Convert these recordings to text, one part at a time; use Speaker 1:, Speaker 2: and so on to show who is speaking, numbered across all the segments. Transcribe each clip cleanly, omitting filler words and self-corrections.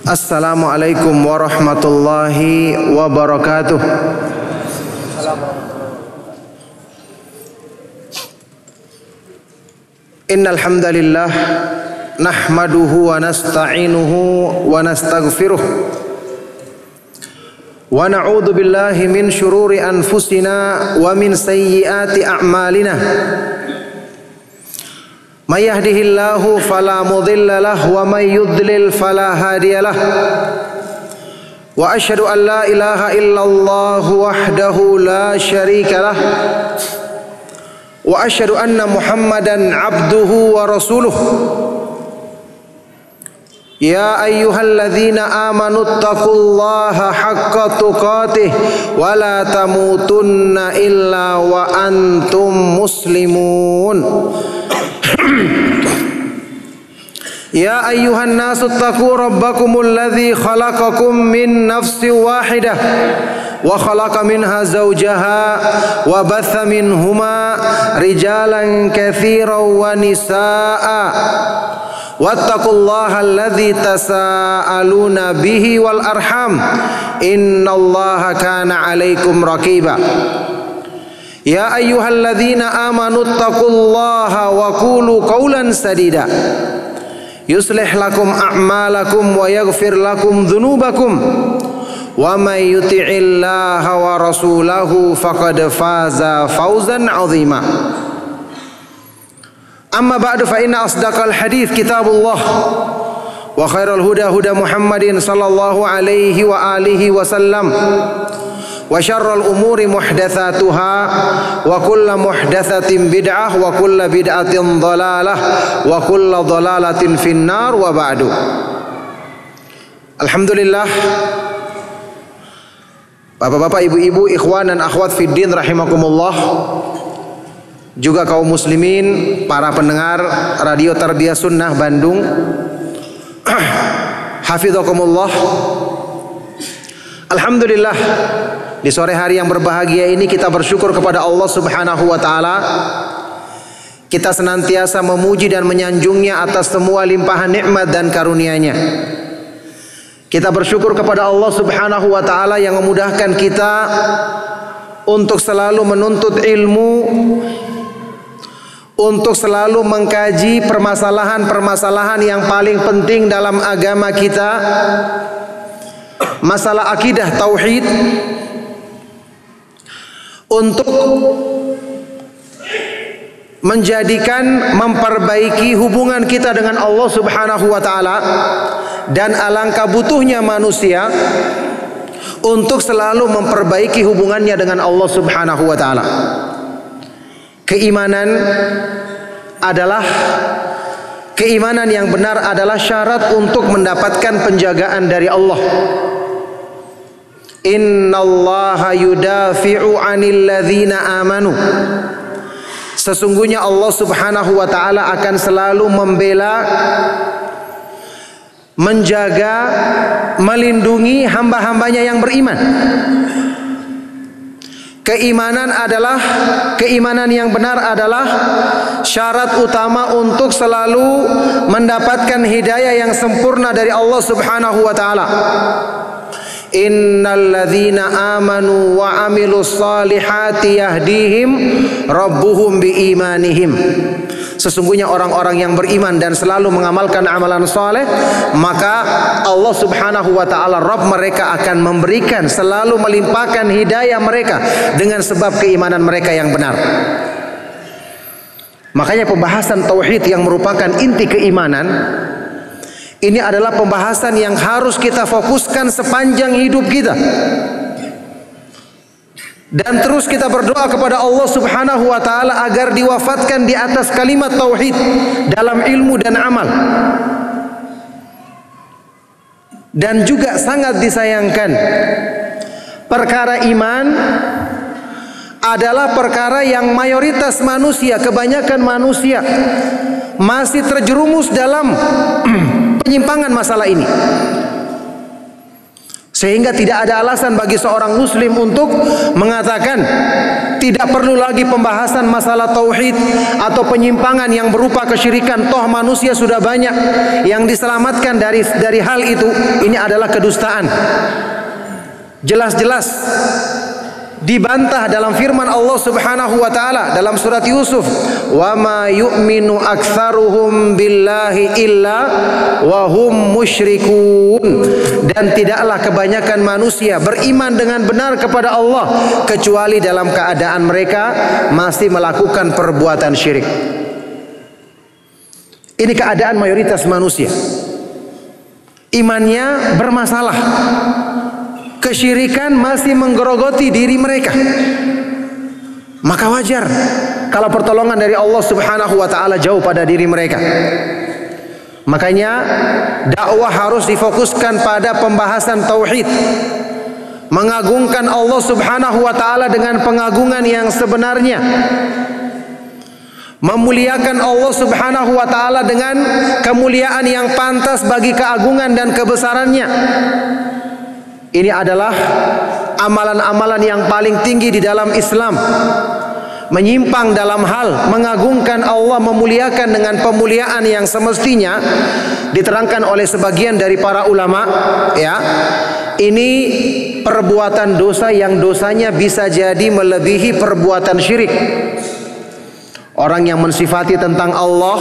Speaker 1: Assalamualaikum warahmatullahi wabarakatuh. Innal hamdalillah nahmaduhu wa nasta'inuhu wa nastaghfiruh wa na'udzu billahi min syururi anfusina wa min sayyiati a'malina. May yahdihillahu fala mudilla lahu wa may yudlil fala hadiyalah. Wa asyhadu an la ilaha illallah wahdahu la syarika lah. Wa asyhadu anna Muhammadan abduhu wa rasuluh. Ya ayyuhalladzina amanu taqullaha haqqa tuqatih wa la tamutunna illa wa antum muslimun. Ya ayyuhan nasu taqu rabbakumul ladzi khalaqakum min nafsin wahidah wa khalaqa minha zawjaha wa batha minhuma rijalan katsiran wa nisaa'a wattaqullaha alladzi tasaaluna bihi wal arham innallaha kana 'alaikum raqiba. Ya ayyuhalladzina amanu taqullaha wa qulu qawlan sadida yuslih lakum a'malakum wa yaghfir lakum dhunubakum wa may yuti'illaha wa rasulahu faqad faza fawzan 'azima. Amma ba'du fa inna asdaqal hadits kitabullah wa khairal huda huda Muhammadin sallallahu alaihi wa alihi wasallam wa syarrul umuri muhdatsatuha wa kullu muhdatsatin bid'ah wa kullu bid'atin dhalalah wa kullu dhalalatin finnar wa ba'du. Alhamdulillah, Bapak-bapak, ibu-ibu, ikhwan dan akhwat fiddin rahimakumullah, juga kaum muslimin, para pendengar Radio Tarbiyah Sunnah Bandung, hafizakumullah. Alhamdulillah, di sore hari yang berbahagia ini kita bersyukur kepada Allah Subhanahu wa taala. Kita senantiasa memuji dan menyanjungnya atas semua limpahan nikmat dan karunia-Nya. Kita bersyukur kepada Allah Subhanahu wa taala yang memudahkan kita untuk selalu menuntut ilmu, untuk selalu mengkaji permasalahan-permasalahan yang paling penting dalam agama kita. Masalah akidah tauhid, untuk menjadikan memperbaiki hubungan kita dengan Allah Subhanahu wa taala, dan alangkah butuhnya manusia untuk selalu memperbaiki hubungannya dengan Allah Subhanahu wa taala. Keimanan yang benar adalah syarat untuk mendapatkan penjagaan dari Allah. Innallaha yudafi'u 'anil ladzina amanu. Sesungguhnya Allah Subhanahu wa taala akan selalu membela, menjaga, melindungi hamba-hambanya yang beriman. Keimanan yang benar adalah syarat utama untuk selalu mendapatkan hidayah yang sempurna dari Allah Subhanahu wa taala. Innal ladzina amanu wa amilus solihati yahdihim rabbuhum biimanihim. Sesungguhnya orang-orang yang beriman dan selalu mengamalkan amalan soleh, maka Allah Subhanahu wa ta'ala Rabb mereka akan memberikan, selalu melimpahkan hidayah mereka dengan sebab keimanan mereka yang benar. Makanya pembahasan tauhid yang merupakan inti keimanan ini adalah pembahasan yang harus kita fokuskan sepanjang hidup kita. Dan terus kita berdoa kepada Allah Subhanahu wa taala agar diwafatkan di atas kalimat tauhid dalam ilmu dan amal. Dan juga sangat disayangkan, perkara iman adalah perkara yang mayoritas manusia, kebanyakan manusia masih terjerumus dalam penyimpangan masalah ini. Sehingga tidak ada alasan bagi seorang muslim untuk mengatakan Tidak perlu lagi pembahasan masalah tauhid atau penyimpangan yang berupa kesyirikan. Toh manusia sudah banyak yang diselamatkan dari hal itu. Ini adalah kedustaan. Jelas-jelas dibantah dalam firman Allah Subhanahu wa taala dalam surat Yusuf, "Wa ma yu'minu aktsaruhum billahi illa wa hum musyrikun." Dan tidaklah kebanyakan manusia beriman dengan benar kepada Allah kecuali dalam keadaan mereka masih melakukan perbuatan syirik. Ini keadaan mayoritas manusia. Imannya bermasalah. Kesyirikan masih menggerogoti diri mereka. Maka wajar kalau pertolongan dari Allah Subhanahu wa taala jauh pada diri mereka. Makanya dakwah harus difokuskan pada pembahasan tauhid. Mengagungkan Allah Subhanahu wa taala dengan pengagungan yang sebenarnya. Memuliakan Allah Subhanahu wa taala dengan kemuliaan yang pantas bagi keagungan dan kebesarannya. Ini adalah amalan-amalan yang paling tinggi di dalam Islam. Menyimpang dalam hal mengagungkan Allah, memuliakan dengan pemuliaan yang semestinya diterangkan oleh sebagian dari para ulama, ya. Ini perbuatan dosa yang dosanya bisa jadi melebihi perbuatan syirik. Orang yang mensifati tentang Allah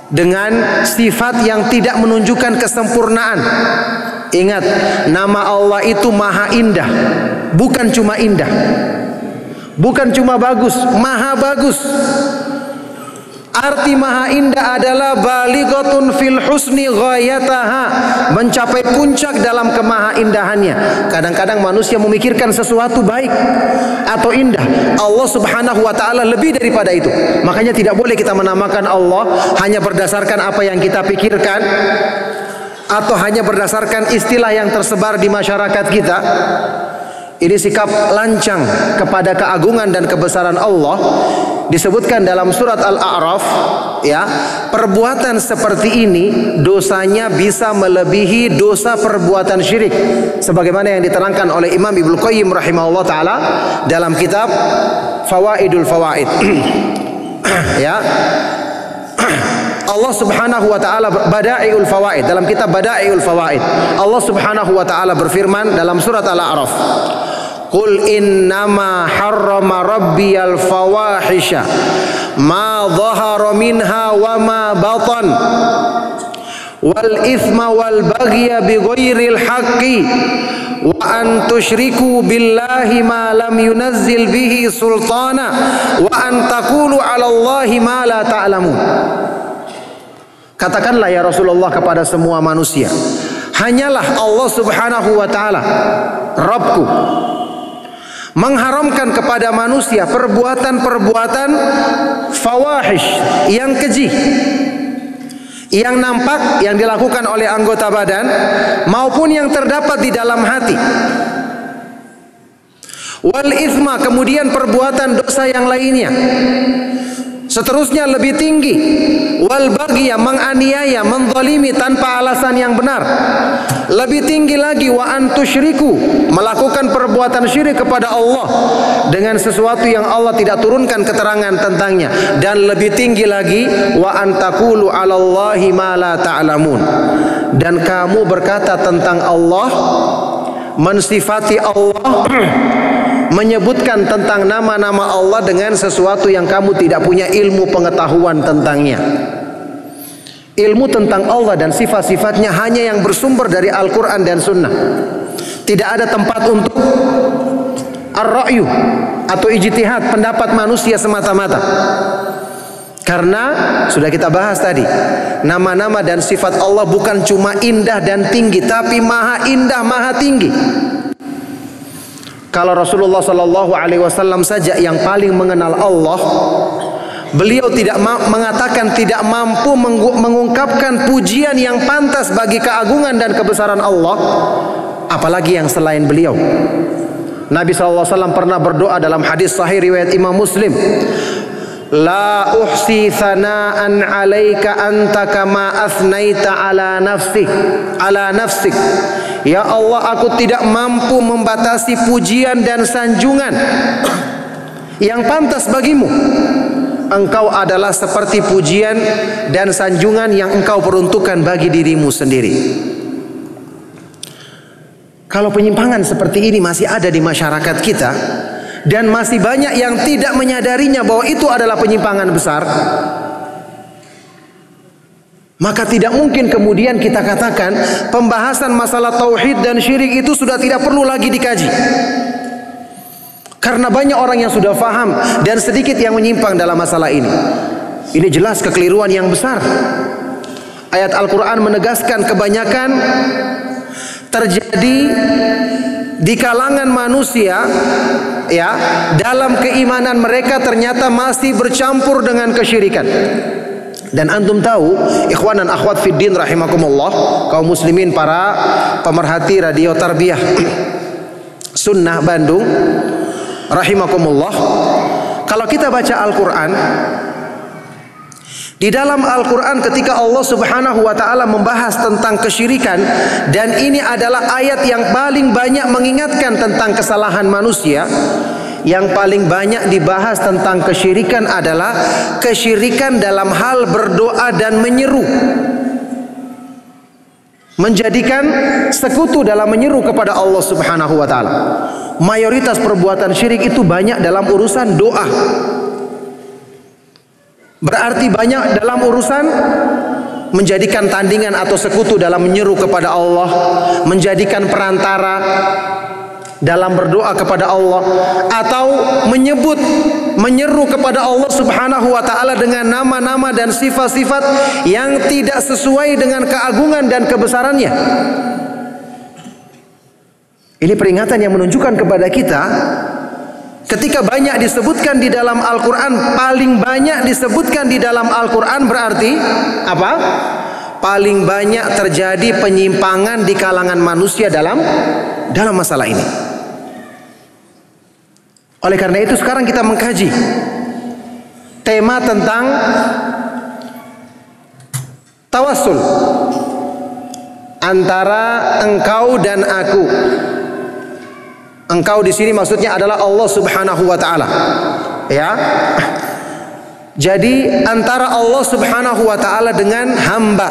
Speaker 1: dengan sifat yang tidak menunjukkan kesempurnaan. Ingat, nama Allah itu maha indah. Bukan cuma indah, bukan cuma bagus, maha bagus. Arti maha indah adalah balighatun fil husni ghayataha, mencapai puncak dalam kemaha indahannya. Kadang-kadang manusia memikirkan sesuatu baik atau indah, Allah Subhanahu wa taala lebih daripada itu. Makanya tidak boleh kita menamakan Allah hanya berdasarkan apa yang kita pikirkan atau hanya berdasarkan istilah yang tersebar di masyarakat kita. Ini sikap lancang kepada keagungan dan kebesaran Allah. Disebutkan dalam surat Al-A'raf, ya, perbuatan seperti ini dosanya bisa melebihi dosa perbuatan syirik, sebagaimana yang diterangkan oleh Imam Ibnu Qayyim rahimahullah taala dalam kitab Fawaidul Fawaid. Ya, Allah Subhanahu wa taala, Bada'iul Fawaid, dalam kitab Bada'iul Fawaid, Allah Subhanahu wa taala berfirman dalam surat Al-A'raf, "Qul innama harrama rabbiyal fawahisha ma dhahara minha wa ma batan wal ithma wal baghya bighairil haqqi wa an tusyriku billahi ma lam yunazzil bihi sultana wa an taqulu 'ala Allahi ma la ta'lamun." Katakanlah ya Rasulullah kepada semua manusia, hanyalah Allah Subhanahu wa taala Rabbku mengharamkan kepada manusia perbuatan-perbuatan fawahish yang keji, yang nampak, yang dilakukan oleh anggota badan maupun yang terdapat di dalam hati. Wal ithma, kemudian perbuatan dosa yang lainnya. Seterusnya lebih tinggi, wal bagya, menganiaya, menzalimi tanpa alasan yang benar. Lebih tinggi lagi, wa antusyriku, melakukan perbuatan syirik kepada Allah dengan sesuatu yang Allah tidak turunkan keterangan tentangnya. Dan lebih tinggi lagi, wa antaqulu 'ala Allahi ma la ta'lamun, dan kamu berkata tentang Allah, mensifati Allah, menyebutkan tentang nama-nama Allah dengan sesuatu yang kamu tidak punya ilmu pengetahuan tentangnya. Ilmu tentang Allah dan sifat-sifatnya hanya yang bersumber dari Al-Quran dan Sunnah. Tidak ada tempat untuk ar-ra'yu atau ijtihad, pendapat manusia semata-mata. Karena sudah kita bahas tadi, nama-nama dan sifat Allah bukan cuma indah dan tinggi, tapi maha indah, maha tinggi. Kalau Rasulullah Sallallahu Alaihi Wasallam saja yang paling mengenal Allah, beliau tidak mengatakan tidak mampu mengungkapkan pujian yang pantas bagi keagungan dan kebesaran Allah, apalagi yang selain beliau. Nabi SAW pernah berdoa dalam hadis sahih riwayat Imam Muslim, "La uhsi thana'an 'alaika anta kama athnaita 'ala nafsik." Ya Allah, aku tidak mampu membatasi pujian dan sanjungan yang pantas bagimu. Engkau adalah seperti pujian dan sanjungan yang engkau peruntukkan bagi dirimu sendiri. Kalau penyimpangan seperti ini masih ada di masyarakat kita, dan masih banyak yang tidak menyadarinya bahwa itu adalah penyimpangan besar, maka tidak mungkin kemudian kita katakan pembahasan masalah tauhid dan syirik itu sudah tidak perlu lagi dikaji. Karena banyak orang yang sudah faham dan sedikit yang menyimpang dalam masalah ini. Ini jelas kekeliruan yang besar. Ayat Al-Quran menegaskan kebanyakan terjadi di kalangan manusia, ya, dalam keimanan mereka ternyata masih bercampur dengan kesyirikan. Dan antum tahu, ikhwan dan akhwat fiddin rahimakumullah, kaum muslimin, para pemerhati radio tarbiyah Sunnah Bandung rahimakumullah, kalau kita baca Al-Quran, di dalam Al-Quran ketika Allah subhanahu wa ta'ala membahas tentang kesyirikan, dan ini adalah ayat yang paling banyak mengingatkan tentang kesalahan manusia, yang paling banyak dibahas tentang kesyirikan adalah kesyirikan dalam hal berdoa dan menyeru, menjadikan sekutu dalam menyeru kepada Allah subhanahu wa ta'ala. Mayoritas perbuatan syirik itu banyak dalam urusan doa. Berarti banyak dalam urusan menjadikan tandingan atau sekutu dalam menyeru kepada Allah, menjadikan perantara dalam berdoa kepada Allah, atau menyeru kepada Allah subhanahu wa ta'ala dengan nama-nama dan sifat-sifat yang tidak sesuai dengan keagungan dan kebesarannya. Ini peringatan yang menunjukkan kepada kita, ketika banyak disebutkan di dalam Al-Quran, paling banyak disebutkan di dalam Al-Quran berarti apa? Paling banyak terjadi penyimpangan di kalangan manusia dalam masalah ini. Oleh karena itu sekarang kita mengkaji tema tentang tawassul antara engkau dan aku. Engkau di sini maksudnya adalah Allah subhanahu wa ta'ala, ya. Jadi antara Allah subhanahu wa ta'ala dengan hamba.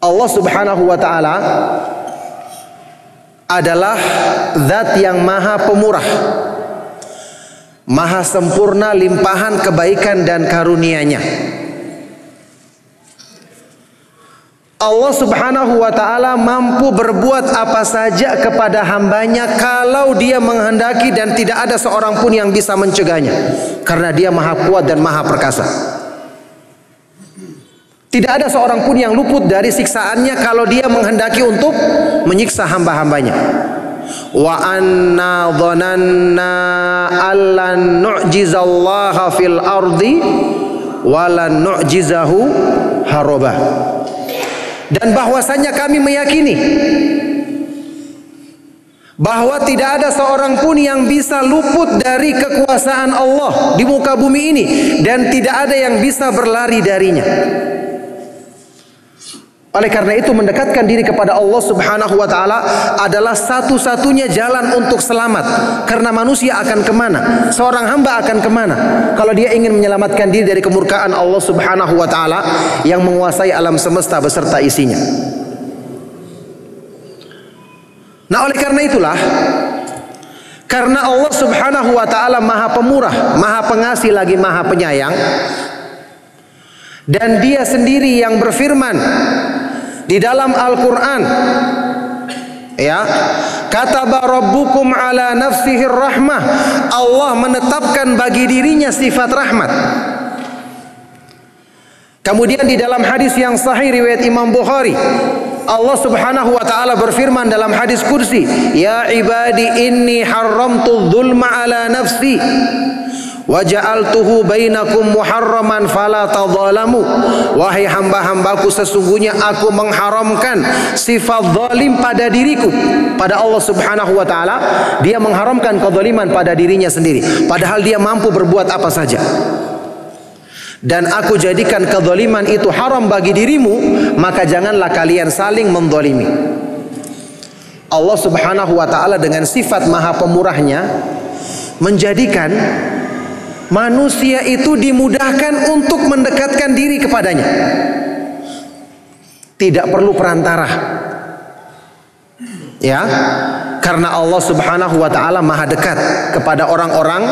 Speaker 1: Allah subhanahu wa ta'ala adalah zat yang maha pemurah, maha sempurna limpahan kebaikan dan karunia-Nya. Allah subhanahu wa ta'ala mampu berbuat apa saja kepada hambanya kalau dia menghendaki, dan tidak ada seorang pun yang bisa mencegahnya, karena dia maha kuat dan maha perkasa. Tidak ada seorang pun yang luput dari siksaannya kalau dia menghendaki untuk menyiksa hamba-hambanya. Wa anna dhananna allan nu'jizallaha fil ardi walan nu'jizahu haraba. Dan bahwasanya kami meyakini bahwa tidak ada seorang pun yang bisa luput dari kekuasaan Allah di muka bumi ini, dan tidak ada yang bisa berlari darinya. Oleh karena itu mendekatkan diri kepada Allah subhanahu wa ta'ala adalah satu-satunya jalan untuk selamat. Karena manusia akan kemana? Seorang hamba akan kemana? Kalau dia ingin menyelamatkan diri dari kemurkaan Allah subhanahu wa ta'ala yang menguasai alam semesta beserta isinya. Nah, oleh karena itulah, karena Allah subhanahu wa ta'ala maha pemurah, maha pengasih lagi maha penyayang, dan dia sendiri yang berfirman di dalam Al-Quran, ya, kataba rabbukum ala nafsihir rahmah, Allah menetapkan bagi dirinya sifat rahmat. Kemudian di dalam hadis yang sahih riwayat Imam Bukhari, Allah subhanahu wa ta'ala berfirman dalam hadis kursi, ya ibadi inni haramtu dzulma ala nafsi wa ja'altuhu bainakum muharraman fala tadzalamu. Wahai hamba-hambaku, sesungguhnya aku mengharamkan sifat zalim pada diriku. Pada Allah subhanahu wa ta'ala, dia mengharamkan kezaliman pada dirinya sendiri, padahal dia mampu berbuat apa saja. Dan aku jadikan kezaliman itu haram bagi dirimu, maka janganlah kalian saling menzalimi. Allah Subhanahu wa ta'ala dengan sifat maha pemurahnya menjadikan manusia itu dimudahkan untuk mendekatkan diri kepadanya. Tidak perlu perantara. Ya, karena Allah Subhanahu wa ta'ala maha dekat kepada orang-orang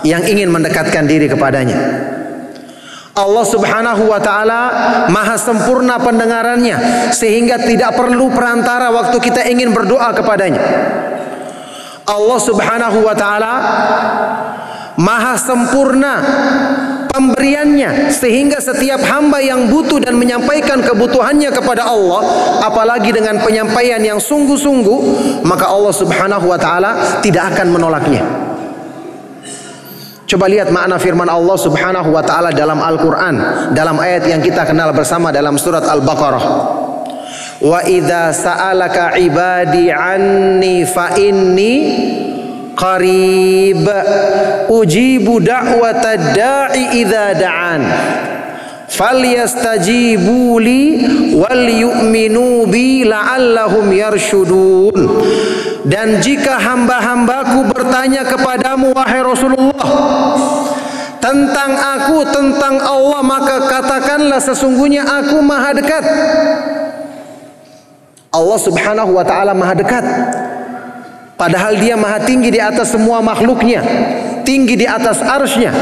Speaker 1: yang ingin mendekatkan diri kepadanya. Allah Subhanahu wa ta'ala maha sempurna pendengarannya sehingga tidak perlu perantara waktu kita ingin berdoa kepadanya. Allah Subhanahu wa ta'ala maha sempurna pemberiannya sehingga setiap hamba yang butuh dan menyampaikan kebutuhannya kepada Allah, apalagi dengan penyampaian yang sungguh-sungguh, maka Allah Subhanahu wa ta'ala tidak akan menolaknya. Coba lihat makna firman Allah Subhanahu wa ta'ala dalam Al-Quran, dalam ayat yang kita kenal bersama dalam surat Al-Baqarah. Wa idza sa'alaka ibadi anni fa inni qarib ujibu da'watad da'i idza da'an falyastajibu li wal yu'minu bi la'allahum yarshudun. Dan jika hamba-hambaku bertanya kepadamu wahai Rasulullah tentang aku, tentang Allah, maka katakanlah sesungguhnya aku maha dekat. Allah Subhanahu wa ta'ala maha dekat, padahal dia maha tinggi di atas semua makhluknya, tinggi di atas arsy-Nya.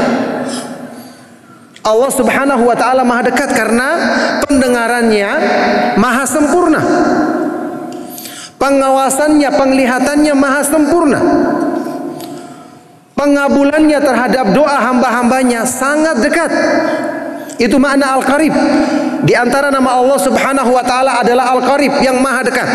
Speaker 1: Allah Subhanahu wa ta'ala maha dekat karena pendengarannya maha sempurna, pengawasannya, penglihatannya maha sempurna, pengabulannya terhadap doa hamba-hambanya sangat dekat. Itu makna Al-Qarib. Di antara nama Allah Subhanahu wa ta'ala adalah Al-Qarib, yang maha dekat.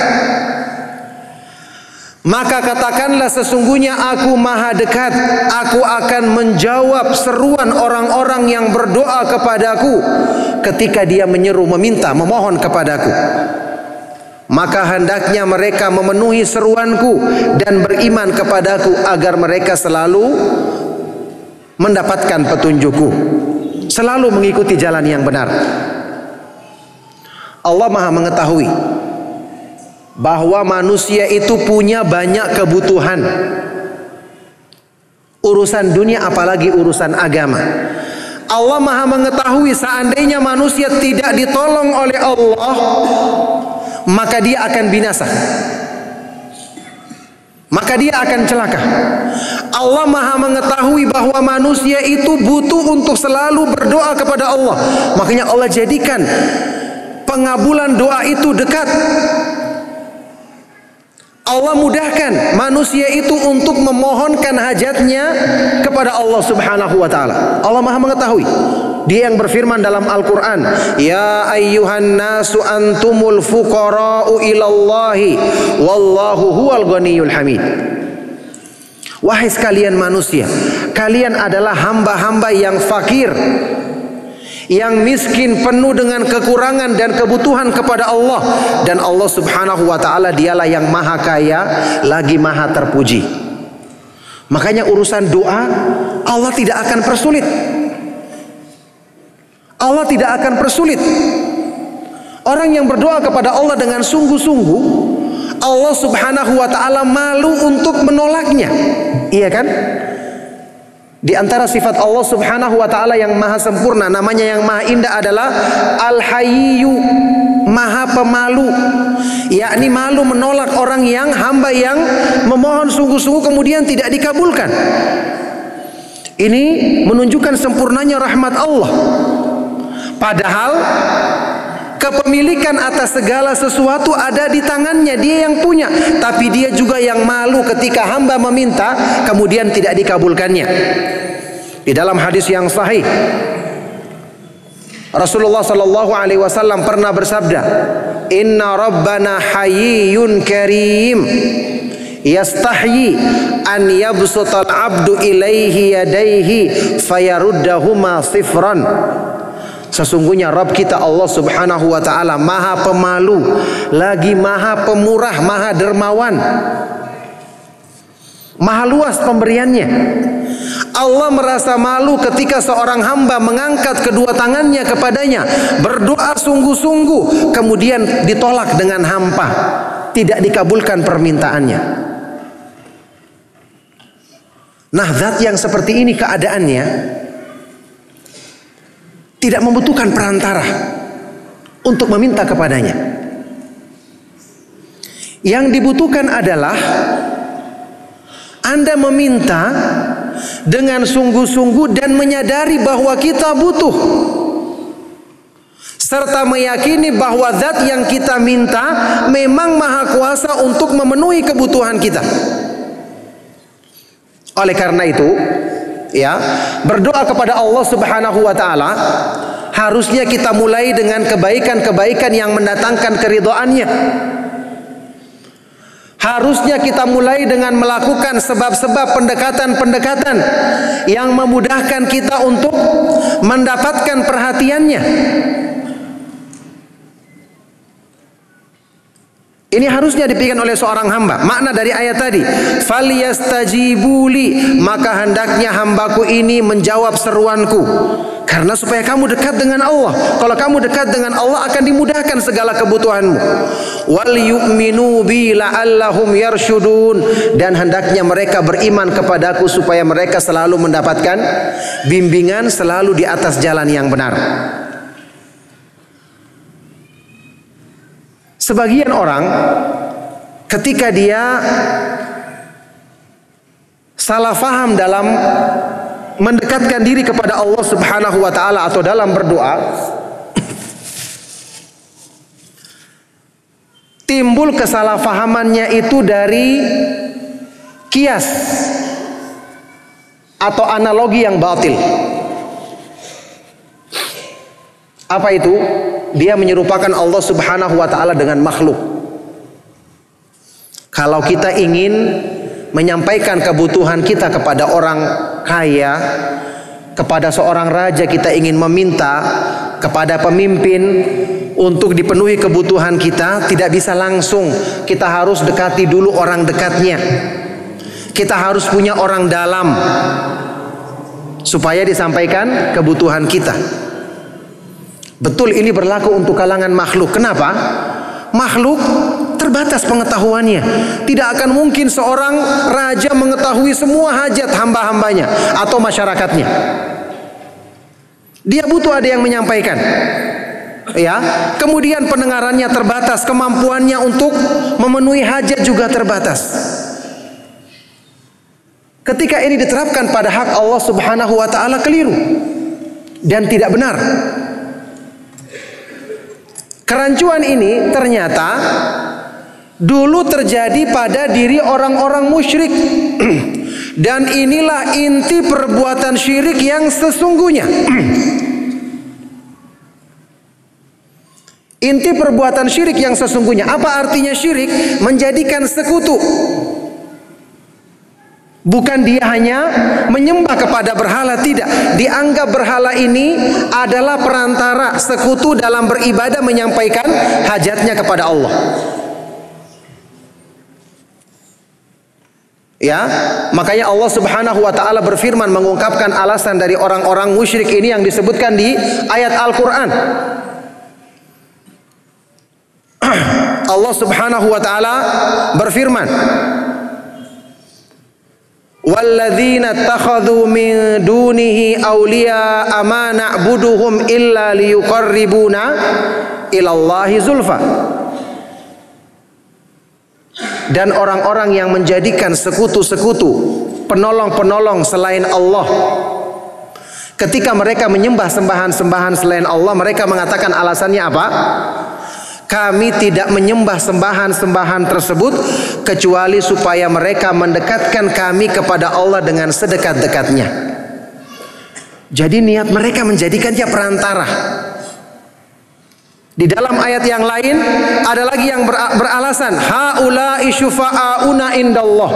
Speaker 1: Maka katakanlah sesungguhnya aku maha dekat, aku akan menjawab seruan orang-orang yang berdoa kepadaku ketika dia menyeru, meminta, memohon kepadaku. Maka hendaknya mereka memenuhi seruanku dan beriman kepadaku agar mereka selalu mendapatkan petunjukku, selalu mengikuti jalan yang benar. Allah maha mengetahui bahwa manusia itu punya banyak kebutuhan, urusan dunia apalagi urusan agama. Allah maha mengetahui seandainya manusia tidak ditolong oleh Allah, maka dia akan binasa, maka dia akan celaka. Allah maha mengetahui bahwa manusia itu butuh untuk selalu berdoa kepada Allah, makanya Allah jadikan pengabulan doa itu dekat. Allah mudahkan manusia itu untuk memohonkan hajatnya kepada Allah Subhanahu wa ta'ala. Allah maha mengetahui. Dia yang berfirman dalam Al-Quran, ya ayyuhan nasu antumul fuqara'u ilallahi wallahu huwal ghaniyul hamid. Wahai sekalian manusia, kalian adalah hamba-hamba yang fakir, yang miskin, penuh dengan kekurangan dan kebutuhan kepada Allah. Dan Allah Subhanahu wa ta'ala dialah yang maha kaya lagi maha terpuji. Makanya urusan doa Allah tidak akan persulit. Allah tidak akan persulit. Orang yang berdoa kepada Allah dengan sungguh-sungguh, Allah Subhanahu wa ta'ala malu untuk menolaknya. Iya kan? Di antara sifat Allah Subhanahu wa ta'ala yang maha sempurna, namanya yang maha indah adalah Al-Hayyu, maha pemalu. Yakni malu menolak orang yang hamba yang memohon sungguh-sungguh kemudian tidak dikabulkan. Ini menunjukkan sempurnanya rahmat Allah. Padahal kepemilikan atas segala sesuatu ada di tangannya, dia yang punya. Tapi dia juga yang malu ketika hamba meminta kemudian tidak dikabulkannya. Di dalam hadis yang sahih, Rasulullah sallallahu alaihi wasallam pernah bersabda, "Inna rabbana hayyun karim, yastahyi an yabsutal abdu ilaihi yadaihi fayaruddahuma sifran." Sesungguhnya Rabb kita Allah Subhanahu wa ta'ala maha pemalu, lagi maha pemurah, maha dermawan, maha luas pemberiannya. Allah merasa malu ketika seorang hamba mengangkat kedua tangannya kepadanya, berdoa sungguh-sungguh, kemudian ditolak dengan hampa, tidak dikabulkan permintaannya. Nah, zat yang seperti ini keadaannya tidak membutuhkan perantara untuk meminta kepadanya. Yang dibutuhkan adalah Anda meminta dengan sungguh-sungguh dan menyadari bahwa kita butuh, serta meyakini bahwa zat yang kita minta memang maha kuasa untuk memenuhi kebutuhan kita. Oleh karena itu, ya, berdoa kepada Allah Subhanahu wa taala harusnya kita mulai dengan kebaikan-kebaikan yang mendatangkan keridhaannya. Harusnya kita mulai dengan melakukan sebab-sebab pendekatan-pendekatan yang memudahkan kita untuk mendapatkan perhatiannya. Ini harusnya dipikirkan oleh seorang hamba. Makna dari ayat tadi, "Falyastajibuli", maka hendaknya hambaku ini menjawab seruanku. Karena supaya kamu dekat dengan Allah. Kalau kamu dekat dengan Allah akan dimudahkan segala kebutuhanmu. "Wal yu'minu bi la'allahum yarshudun", dan hendaknya mereka beriman kepadaku supaya mereka selalu mendapatkan bimbingan, selalu di atas jalan yang benar. Sebagian orang ketika dia salah faham dalam mendekatkan diri kepada Allah Subhanahu wa taala atau dalam berdoa, timbul kesalahfahamannya itu dari kias atau analogi yang batil. Apa itu? Dia menyerupakan Allah Subhanahu wa taala dengan makhluk. Kalau kita ingin menyampaikan kebutuhan kita kepada orang kaya, kepada seorang raja, kita ingin meminta kepada pemimpin untuk dipenuhi kebutuhan kita, tidak bisa langsung. Kita harus dekati dulu orang dekatnya. Kita harus punya orang dalam supaya disampaikan kebutuhan kita. Betul, ini berlaku untuk kalangan makhluk. Kenapa? Makhluk terbatas pengetahuannya. Tidak akan mungkin seorang raja mengetahui semua hajat hamba-hambanya atau masyarakatnya. Dia butuh ada yang menyampaikan. Ya, kemudian pendengarannya terbatas, kemampuannya untuk memenuhi hajat juga terbatas. Ketika ini diterapkan pada hak Allah Subhanahu wa taala, keliru dan tidak benar. Kerancuan ini ternyata dulu terjadi pada diri orang-orang musyrik. Dan inilah inti perbuatan syirik yang sesungguhnya. Inti perbuatan syirik yang sesungguhnya. Apa artinya syirik? Menjadikan sekutu. Bukan dia hanya menyembah kepada berhala, tidak. Dianggap berhala ini adalah perantara, sekutu dalam beribadah, menyampaikan hajatnya kepada Allah. Ya, makanya Allah Subhanahu wa taala berfirman mengungkapkan alasan dari orang-orang musyrik ini yang disebutkan di ayat Al-Qur'an. Allah Subhanahu wa taala berfirman, "Walladzina ittakhadhu min dunihi awliya ma na'buduhum illa liyuqarribuna ilallahi zulfa." Dan orang-orang yang menjadikan sekutu-sekutu, penolong-penolong selain Allah, ketika mereka menyembah sembahan-sembahan selain Allah, mereka mengatakan alasannya apa? Kami tidak menyembah sembahan-sembahan tersebut kecuali supaya mereka mendekatkan kami kepada Allah dengan sedekat-dekatnya. Jadi niat mereka menjadikan dia perantara. Di dalam ayat yang lain ada lagi yang beralasan, haula'i syufa'auna indallah.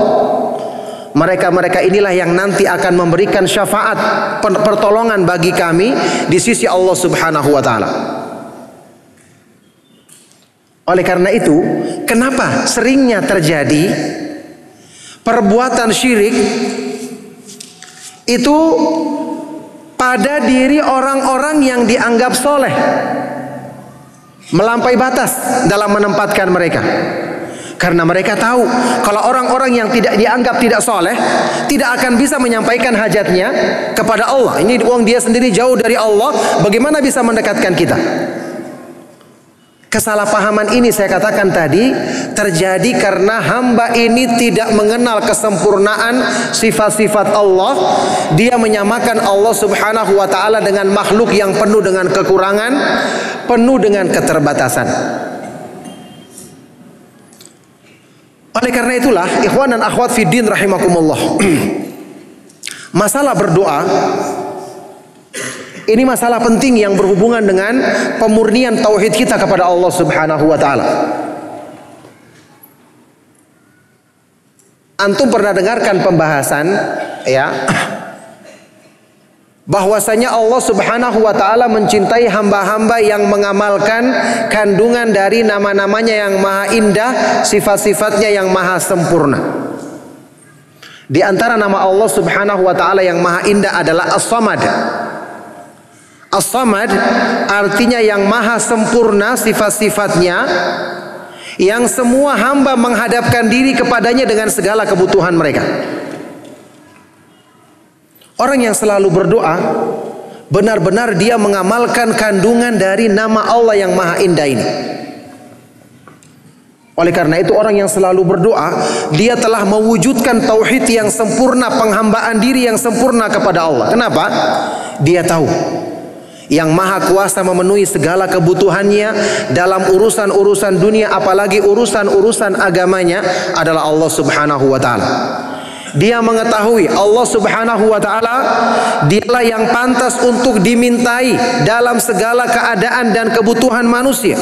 Speaker 1: Mereka-mereka inilah yang nanti akan memberikan syafaat, pertolongan bagi kami di sisi Allah Subhanahu wa taala. Oleh karena itu, kenapa seringnya terjadi perbuatan syirik itu pada diri orang-orang yang dianggap soleh, melampaui batas dalam menempatkan mereka. Karena mereka tahu kalau orang-orang yang tidak dianggap tidak soleh tidak akan bisa menyampaikan hajatnya kepada Allah. Ini uang dia sendiri jauh dari Allah, bagaimana bisa mendekatkan kita? Kesalahpahaman ini saya katakan tadi terjadi karena hamba ini tidak mengenal kesempurnaan sifat-sifat Allah. Dia menyamakan Allah Subhanahu wa taala dengan makhluk yang penuh dengan kekurangan, penuh dengan keterbatasan. Oleh karena itulah, ikhwan dan akhwat fiddin rahimakumullah, masalah berdoa ini masalah penting yang berhubungan dengan pemurnian tauhid kita kepada Allah Subhanahu wa taala. Antum pernah dengarkan pembahasan ya, bahwasanya Allah Subhanahu wa taala mencintai hamba-hamba yang mengamalkan kandungan dari nama-namanya yang maha indah, sifat-sifatnya yang maha sempurna. Di antara nama Allah Subhanahu wa taala yang maha indah adalah As-Samad. As-Samad artinya yang maha sempurna sifat-sifatnya, yang semua hamba menghadapkan diri kepadanya dengan segala kebutuhan mereka. Orang yang selalu berdoa benar-benar dia mengamalkan kandungan dari nama Allah yang maha indah ini. Oleh karena itu orang yang selalu berdoa, dia telah mewujudkan tauhid yang sempurna, penghambaan diri yang sempurna kepada Allah. Kenapa? Dia tahu yang maha kuasa memenuhi segala kebutuhannya dalam urusan-urusan dunia, apalagi urusan-urusan agamanya adalah Allah Subhanahu wa taala. Dia mengetahui Allah Subhanahu wa taala dialah yang pantas untuk dimintai dalam segala keadaan dan kebutuhan manusia.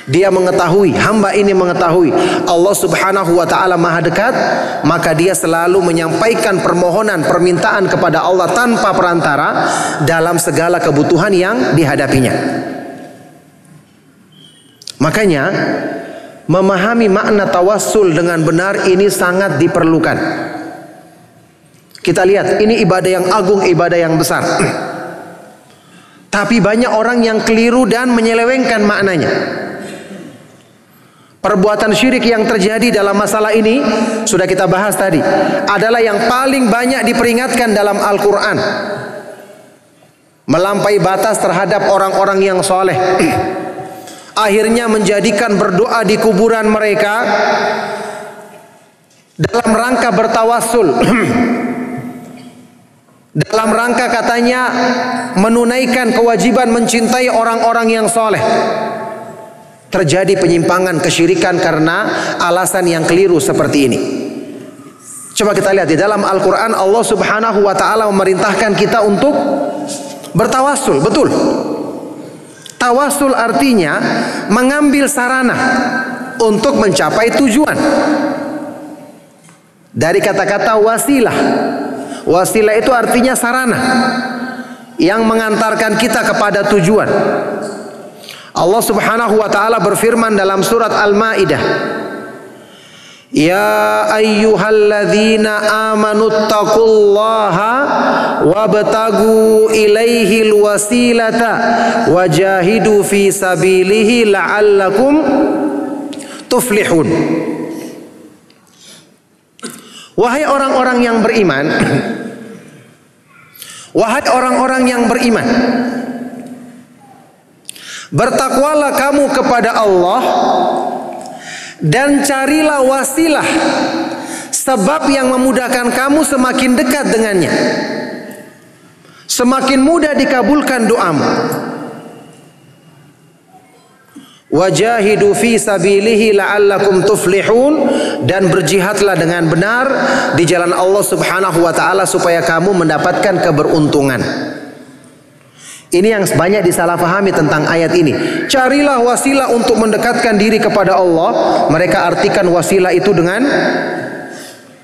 Speaker 1: Dia mengetahui, hamba ini mengetahui Allah Subhanahu wa taala maha dekat, maka dia selalu menyampaikan permohonan, permintaan kepada Allah tanpa perantara dalam segala kebutuhan yang dihadapinya. Makanya memahami makna tawassul dengan benar ini sangat diperlukan. Kita lihat, ini ibadah yang agung, ibadah yang besar. Tapi banyak orang yang keliru dan menyelewengkan maknanya. Perbuatan syirik yang terjadi dalam masalah ini sudah kita bahas tadi, adalah yang paling banyak diperingatkan dalam Al-Quran. Melampaui batas terhadap orang-orang yang soleh, akhirnya menjadikan berdoa di kuburan mereka dalam rangka bertawassul, dalam rangka katanya menunaikan kewajiban mencintai orang-orang yang soleh. Terjadi penyimpangan, kesyirikan karena alasan yang keliru seperti ini. Coba kita lihat di dalam Al-Quran, Allah Subhanahu wa taala memerintahkan kita untuk bertawassul. Betul, tawassul artinya mengambil sarana untuk mencapai tujuan. Dari kata-kata wasilah. Wasilah itu artinya sarana yang mengantarkan kita kepada tujuan. Allah Subhanahu wa taala berfirman dalam surat Al-Maidah, Ya ayyuhalladzina amanu taqullaha wabtagu ilaihil wasilata wajahidu fi sabilihi la'allakum tuflihun. Wahai orang-orang yang beriman, wahai orang-orang yang beriman, bertakwalah kamu kepada Allah dan carilah wasilah, sebab yang memudahkan kamu semakin dekat dengannya, semakin mudah dikabulkan doamu. Wajahidu fi sabilihi la'allakum tuflihun, dan berjihadlah dengan benar di jalan Allah Subhanahu wa taala supaya kamu mendapatkan keberuntungan. Ini yang banyak disalahpahami tentang ayat ini. Carilah wasilah untuk mendekatkan diri kepada Allah. Mereka artikan wasilah itu dengan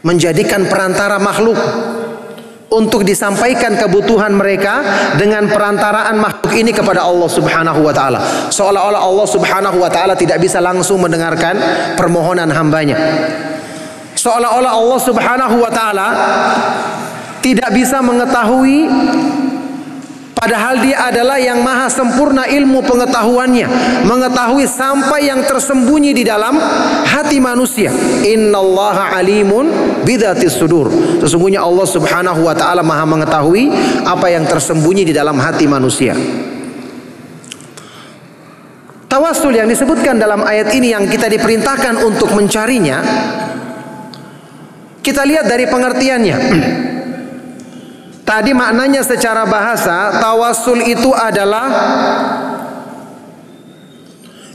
Speaker 1: menjadikan perantara makhluk untuk disampaikan kebutuhan mereka dengan perantaraan makhluk ini kepada Allah Subhanahu wa taala. Seolah-olah Allah Subhanahu wa taala tidak bisa langsung mendengarkan permohonan hambanya. Seolah-olah Allah Subhanahu wa taala tidak bisa mengetahui Padahal dia adalah yang maha sempurna ilmu pengetahuannya, mengetahui sampai yang tersembunyi di dalam hati manusia. Innallaha alimun bidzatis sudur. Sesungguhnya Allah Subhanahu wa taala maha mengetahui apa yang tersembunyi di dalam hati manusia. Tawassul yang disebutkan dalam ayat ini yang kita diperintahkan untuk mencarinya, kita lihat dari pengertiannya. Tadi maknanya secara bahasa, tawassul itu adalah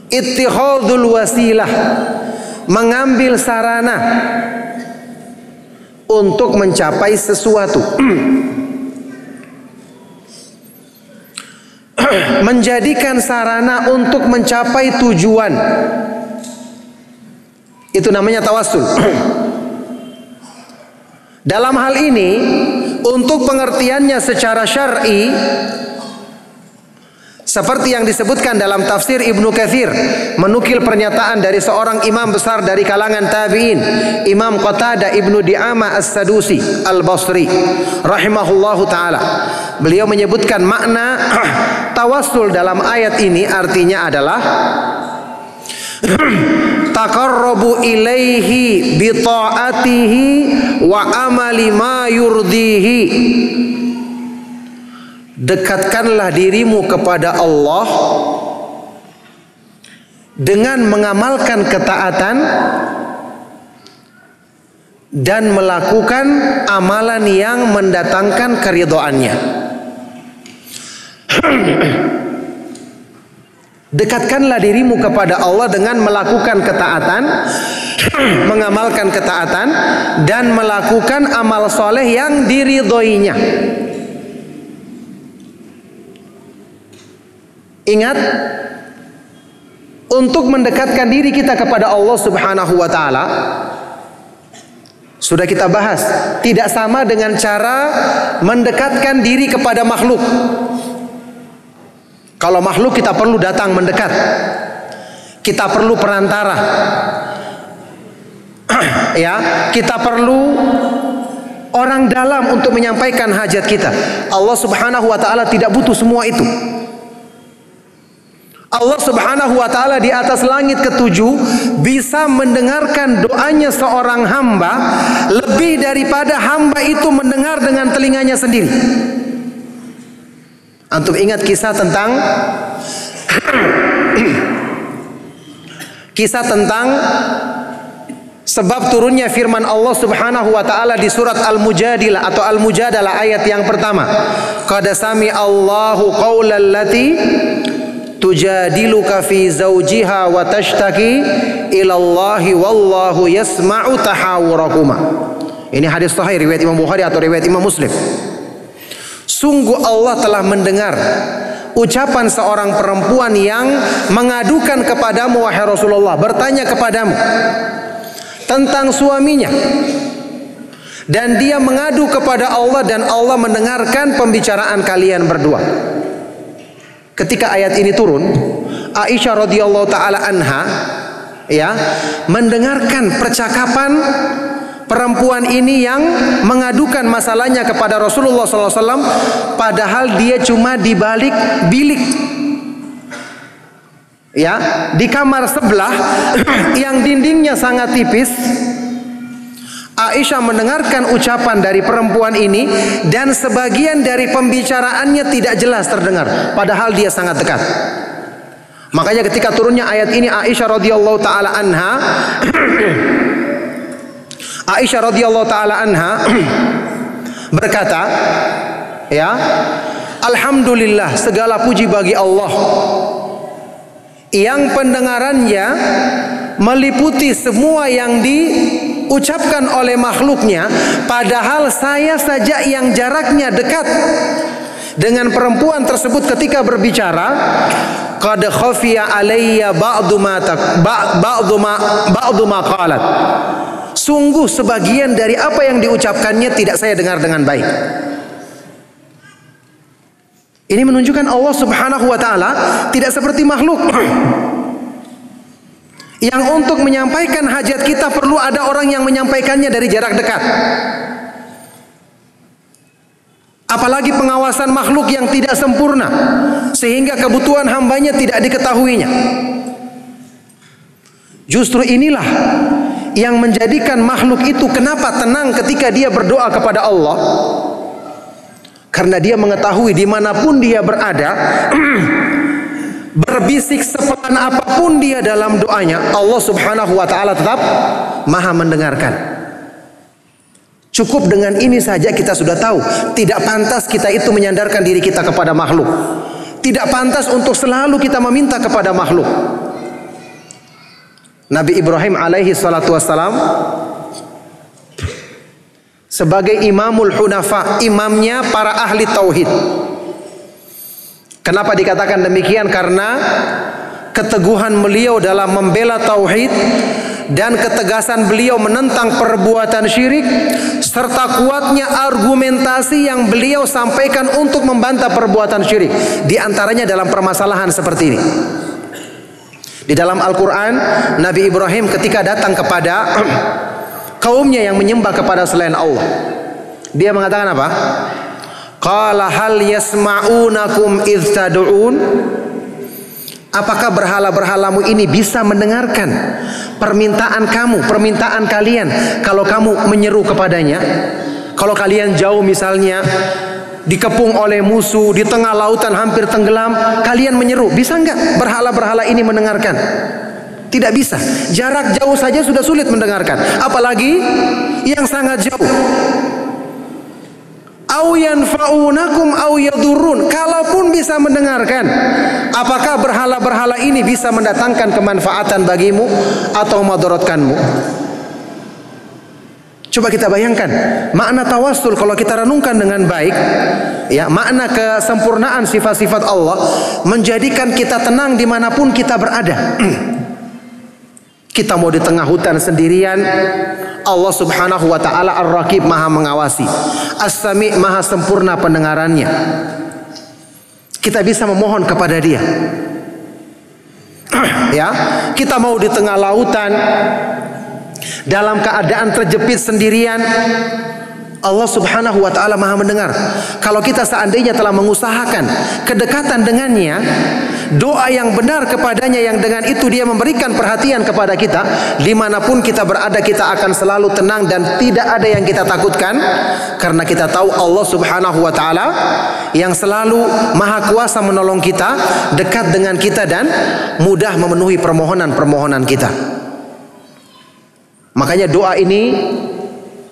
Speaker 1: ittikhadul wasilah, mengambil sarana untuk mencapai sesuatu. Menjadikan sarana untuk mencapai tujuan. Itu namanya tawassul. Dalam hal ini, untuk pengertiannya secara syar'i, seperti yang disebutkan dalam tafsir Ibnu Katsir, menukil pernyataan dari seorang imam besar dari kalangan tabi'in, Imam Qatadah Ibnu Di'amah As-Sadusi Al-Basri rahimahullahu taala. Beliau menyebutkan makna tawassul dalam ayat ini artinya adalah taqarrabu ilaihi bi ta'atihi wa amali ma yurdihi. Dekatkanlah dirimu kepada Allah dengan mengamalkan ketaatan dan melakukan amalan yang mendatangkan keridhaannya. Dekatkanlah dirimu kepada Allah dengan melakukan ketaatan, mengamalkan ketaatan, dan melakukan amal soleh yang diridhoinya. Ingat, untuk mendekatkan diri kita kepada Allah Subhanahu wa taala, sudah kita bahas, tidak sama dengan cara mendekatkan diri kepada makhluk. Kalau makhluk kita perlu datang mendekat, kita perlu perantara, ya, kita perlu orang dalam untuk menyampaikan hajat kita. Allah Subhanahu wa taala tidak butuh semua itu. Allah Subhanahu wa taala di atas langit ketujuh bisa mendengarkan doanya seorang hamba lebih daripada hamba itu mendengar dengan telinganya sendiri. Antum ingat kisah tentang sebab turunnya firman Allah Subhanahu wa taala di surat Al-Mujadilah atau Al-Mujadalah ayat yang pertama. Qad sami Allahu qaulal lati tujadiluka fi zawjiha wa tashtaki ilallahi wallahu yasma'u tahawurakuma. Ini hadis sahih riwayat Imam Bukhari atau riwayat Imam Muslim. Sungguh Allah telah mendengar ucapan seorang perempuan yang mengadukan kepadamu wahai Rasulullah, bertanya kepadamu tentang suaminya, dan dia mengadu kepada Allah dan Allah mendengarkan pembicaraan kalian berdua. Ketika ayat ini turun, Aisyah radhiyallahu taala anha ya mendengarkan percakapan perempuan ini yang mengadukan masalahnya kepada Rasulullah SAW, padahal dia cuma di balik bilik, ya, di kamar sebelah yang dindingnya sangat tipis. Aisyah mendengarkan ucapan dari perempuan ini dan sebagian dari pembicaraannya tidak jelas terdengar, padahal dia sangat dekat. Makanya ketika turunnya ayat ini, Aisyah radhiyallahu taala anha berkata, ya, alhamdulillah, segala puji bagi Allah yang pendengarannya meliputi semua yang diucapkan oleh makhluknya, padahal saya saja yang jaraknya dekat dengan perempuan tersebut ketika berbicara. Qad khafiya alayya ba'du ma qalat. Sungguh sebagian dari apa yang diucapkannya tidak saya dengar dengan baik. Ini menunjukkan Allah Subhanahu wa taala tidak seperti makhluk yang untuk menyampaikan hajat kita perlu ada orang yang menyampaikannya dari jarak dekat. apalagi pengawasan makhluk yang tidak sempurna sehingga kebutuhan hambanya tidak diketahuinya. Justru inilah yang menjadikan makhluk itu kenapa tenang ketika dia berdoa kepada Allah, karena dia mengetahui dimanapun dia berada, berbisik sepelan apapun dia dalam doanya, Allah subhanahu wa ta'ala tetap maha mendengarkan. Cukup dengan ini saja kita sudah tahu, tidak pantas kita itu menyandarkan diri kita kepada makhluk. Tidak pantas untuk selalu kita meminta kepada makhluk. Nabi Ibrahim alaihi salatu wassalam sebagai imamul hunafa, imamnya para ahli tauhid. Kenapa dikatakan demikian? Karena keteguhan beliau dalam membela tauhid dan ketegasan beliau menentang perbuatan syirik, serta kuatnya argumentasi yang beliau sampaikan untuk membantah perbuatan syirik, di antaranya dalam permasalahan seperti ini. Di dalam Al-Quran, Nabi Ibrahim ketika datang kepada kaumnya yang menyembah kepada selain Allah, dia mengatakan apa? Qala hal yasma'unakum idh tad'un? Apakah berhala-berhalamu ini bisa mendengarkan permintaan kamu, permintaan kalian kalau kamu menyeru kepadanya? Kalau kalian jauh misalnya, dikepung oleh musuh di tengah lautan hampir tenggelam, kalian menyeru, bisa enggak berhala-berhala ini mendengarkan? Tidak bisa. Jarak jauh saja sudah sulit mendengarkan, apalagi yang sangat jauh. Au yanfa'unakum au yadurrun. Kalaupun bisa mendengarkan, apakah berhala-berhala ini bisa mendatangkan kemanfaatan bagimu atau madaratkanmu? Coba kita bayangkan makna tawassul kalau kita renungkan dengan baik, ya, makna kesempurnaan sifat-sifat Allah menjadikan kita tenang dimanapun kita berada. Kita mau di tengah hutan sendirian, Allah subhanahu wa ta'ala ar-Raqib maha mengawasi, As-Sami maha sempurna pendengarannya. Kita bisa memohon kepada dia. Ya, kita mau di tengah lautan dalam keadaan terjepit sendirian, Allah subhanahu wa ta'ala maha mendengar. Kalau kita seandainya telah mengusahakan kedekatan dengannya, doa yang benar kepadanya, yang dengan itu dia memberikan perhatian kepada kita, dimanapun kita berada kita akan selalu tenang dan tidak ada yang kita takutkan, karena kita tahu Allah subhanahu wa ta'ala yang selalu maha kuasa menolong kita, dekat dengan kita dan mudah memenuhi permohonan-permohonan kita. Makanya doa ini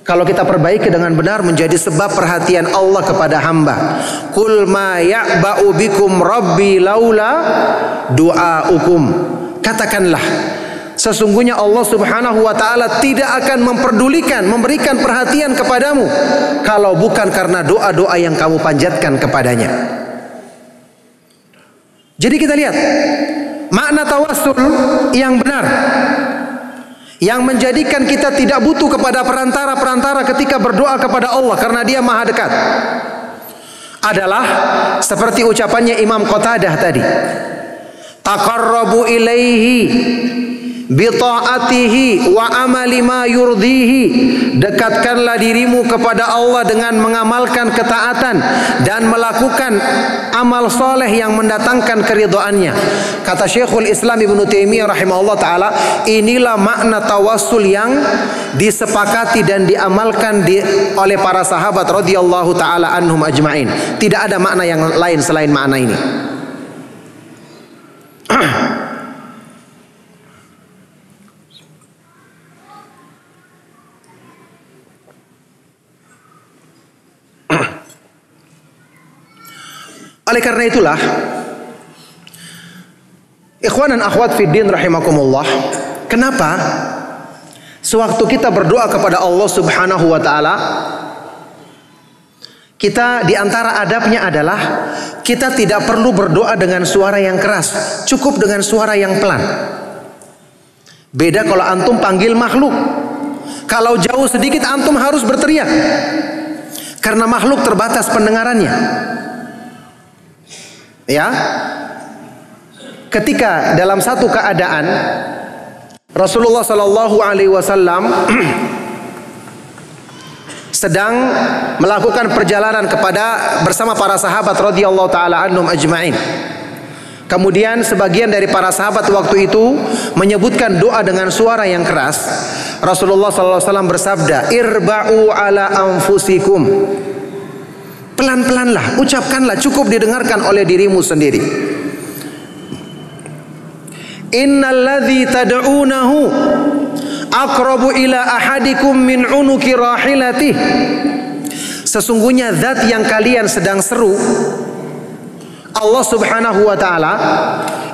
Speaker 1: kalau kita perbaiki dengan benar menjadi sebab perhatian Allah kepada hamba. Qul ma ya'ba'u bikum rabbi laula du'aukum. Katakanlah, sesungguhnya Allah subhanahu wa ta'ala tidak akan memperdulikan, memberikan perhatian kepadamu kalau bukan karena doa-doa yang kamu panjatkan kepadanya. Jadi kita lihat makna tawassul yang benar, yang menjadikan kita tidak butuh kepada perantara-perantara ketika berdoa kepada Allah karena dia maha dekat, adalah seperti ucapannya Imam Qatadah tadi, taqarrabu ilaihi bi ta'atihi wa amali ma yurdihi. Dekatkanlah dirimu kepada Allah dengan mengamalkan ketaatan dan melakukan amal soleh yang mendatangkan keridhaannya. Kata Syekhul Islam Ibnu Taimiyah rahimahullah taala, inilah makna tawassul yang disepakati dan diamalkan oleh para sahabat radhiyallahu taala anhum ajmain. Tidak ada makna yang lain selain makna ini. Oleh karena itulah, ikhwan dan akhwat fiddin rahimakumullah, kenapa sewaktu kita berdoa kepada Allah subhanahu wa ta'ala, kita diantara adabnya adalah kita tidak perlu berdoa dengan suara yang keras, cukup dengan suara yang pelan. Beda kalau antum panggil makhluk. Kalau jauh sedikit antum harus berteriak, karena makhluk terbatas pendengarannya. Ya, ketika dalam satu keadaan Rasulullah Sallallahu Alaihi Wasallam sedang melakukan perjalanan bersama para sahabat radhiyallahu taala anhum ajma'in. Kemudian sebagian dari para sahabat waktu itu menyebutkan doa dengan suara yang keras. Rasulullah SAW bersabda, "Irba'u ala anfusikum." Pelan-pelanlah, ucapkanlah, cukup didengarkan oleh dirimu sendiri. Innalladzi tad'unahu aqrabu ila ahadikum min unuki rahilatih. Sesungguhnya zat yang kalian sedang seru, Allah Subhanahu wa taala,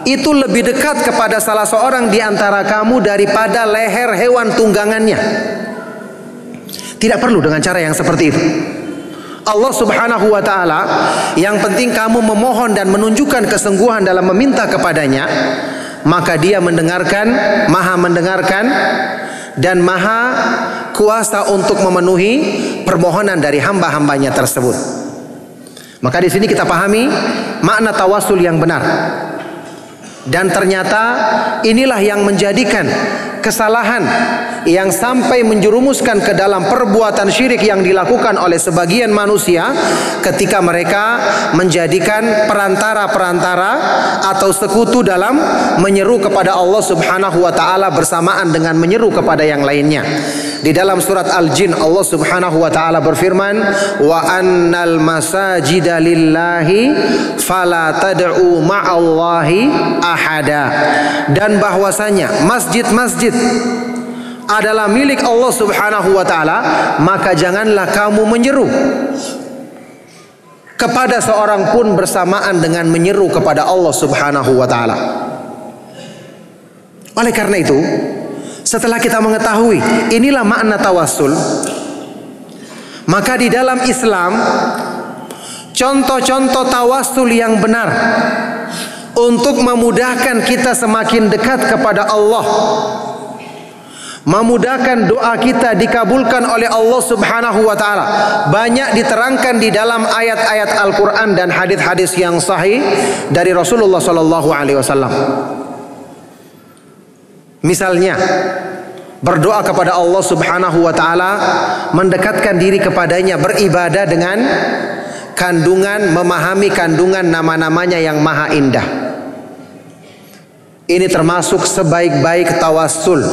Speaker 1: itu lebih dekat kepada salah seorang di antara kamu daripada leher hewan tunggangannya. Tidak perlu dengan cara yang seperti itu. Allah Subhanahu wa taala, yang penting kamu memohon dan menunjukkan kesungguhan dalam meminta kepadanya, maka Dia mendengarkan, Maha mendengarkan dan Maha kuasa untuk memenuhi permohonan dari hamba-hambanya tersebut. Maka di sini kita pahami makna tawassul yang benar. Dan ternyata inilah yang menjadikan kesalahan yang sampai menjerumuskan ke dalam perbuatan syirik yang dilakukan oleh sebagian manusia ketika mereka menjadikan perantara-perantara atau sekutu dalam menyeru kepada Allah Subhanahu wa taala bersamaan dengan menyeru kepada yang lainnya. Di dalam surat Al-Jin Allah Subhanahu wa taala berfirman, "Wa annal masajida lillahi fala tad'u ma'allahi ahada." Dan bahwasanya masjid-masjid adalah milik Allah Subhanahu wa taala, maka janganlah kamu menyeru kepada seorang pun bersamaan dengan menyeru kepada Allah Subhanahu wa taala. Oleh karena itu, setelah kita mengetahui inilah makna tawassul, maka di dalam Islam contoh-contoh tawassul yang benar untuk memudahkan kita semakin dekat kepada Allah, memudahkan doa kita dikabulkan oleh Allah Subhanahu wa taala, banyak diterangkan di dalam ayat-ayat Al-Qur'an dan hadis-hadis yang sahih dari Rasulullah sallallahu alaihi wasallam. Misalnya, berdoa kepada Allah Subhanahu wa taala, mendekatkan diri kepadanya, beribadah dengan kandungan, memahami kandungan nama-namanya yang maha indah. Ini termasuk sebaik-baik tawassul.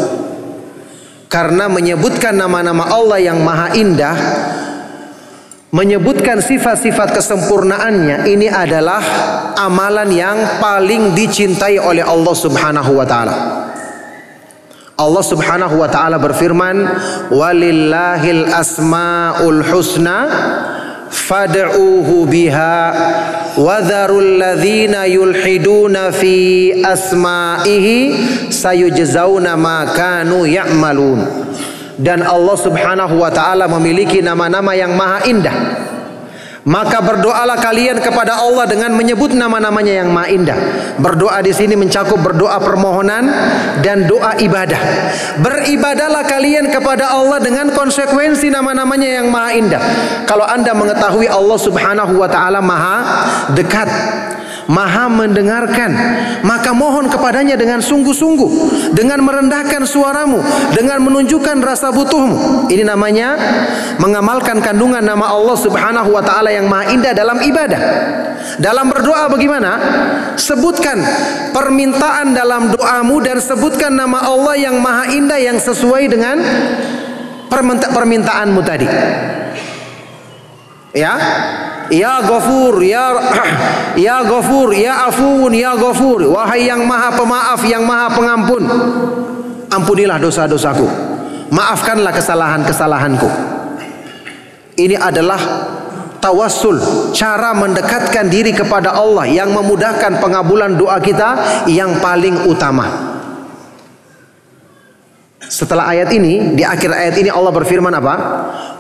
Speaker 1: Karena menyebutkan nama-nama Allah yang maha indah, menyebutkan sifat-sifat kesempurnaannya, ini adalah amalan yang paling dicintai oleh Allah Subhanahu wa taala. Allah Subhanahu wa taala berfirman, "Walillahil asmaul husna fad'uuhu biha wa dzarul ladzina yulhiduna fi asma'ihi sayujzauna ma kanu ya'malun." Dan Allah Subhanahu wa taala memiliki nama-nama yang maha indah. Maka berdoalah kalian kepada Allah dengan menyebut nama-namanya yang maha indah. Berdoa di sini mencakup berdoa permohonan dan doa ibadah. Beribadahlah kalian kepada Allah dengan konsekuensi nama-namanya yang maha indah. Kalau Anda mengetahui Allah Subhanahu wa taala maha dekat, maha mendengarkan, maka mohon kepadanya dengan sungguh-sungguh, dengan merendahkan suaramu, dengan menunjukkan rasa butuhmu. Ini namanya mengamalkan kandungan nama Allah Subhanahu wa taala yang maha indah dalam ibadah. Dalam berdoa bagaimana? Sebutkan permintaan dalam doamu dan sebutkan nama Allah yang maha indah yang sesuai dengan permintaanmu tadi. Ya, ya Ghafur, ya Ghafur, ya Afuun, ya Ghafur. Wahai yang maha pemaaf, yang maha pengampun, ampunilah dosa-dosaku, maafkanlah kesalahan-kesalahanku. Ini adalah tawassul, cara mendekatkan diri kepada Allah yang memudahkan pengabulan doa kita yang paling utama. Setelah ayat ini, di akhir ayat ini Allah berfirman apa?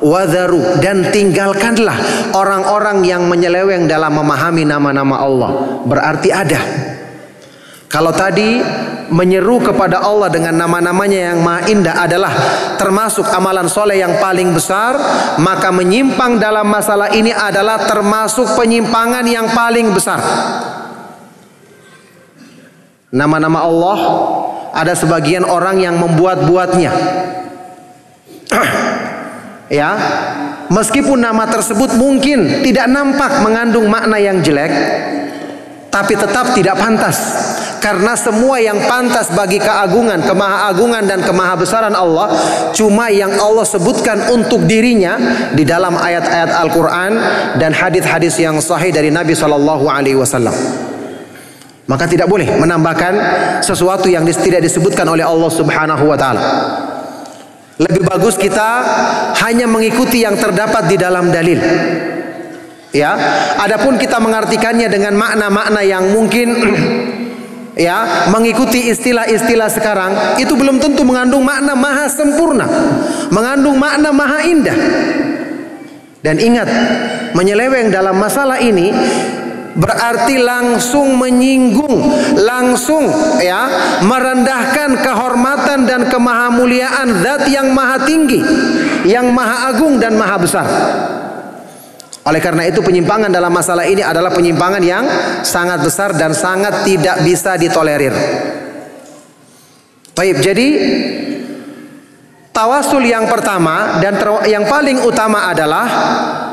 Speaker 1: Wadharu, dan tinggalkanlah orang-orang yang menyeleweng dalam memahami nama-nama Allah. Berarti ada. Kalau tadi menyeru kepada Allah dengan nama-namanya yang maha indah adalah termasuk amalan soleh yang paling besar, maka menyimpang dalam masalah ini adalah termasuk penyimpangan yang paling besar. Nama-nama Allah ada sebagian orang yang membuat-buatnya. Ya, meskipun nama tersebut mungkin tidak nampak mengandung makna yang jelek, tapi tetap tidak pantas. Karena semua yang pantas bagi keagungan, kemahaagungan dan kemahabesaran Allah cuma yang Allah sebutkan untuk dirinya di dalam ayat-ayat Al-Quran dan hadis-hadis yang sahih dari Nabi SAW. Maka tidak boleh menambahkan sesuatu yang tidak disebutkan oleh Allah Subhanahu wa taala. Lebih bagus kita hanya mengikuti yang terdapat di dalam dalil. Ya, adapun kita mengartikannya dengan makna-makna yang mungkin ya mengikuti istilah-istilah sekarang, itu belum tentu mengandung makna maha sempurna, mengandung makna maha indah. Dan ingat, menyeleweng dalam masalah ini berarti langsung menyinggung, langsung ya merendahkan kehormatan dan kemahamuliaan zat yang maha tinggi, yang maha agung dan maha besar. Oleh karena itu penyimpangan dalam masalah ini adalah penyimpangan yang sangat besar dan sangat tidak bisa ditolerir. Baik, jadi tawasul yang pertama dan yang paling utama adalah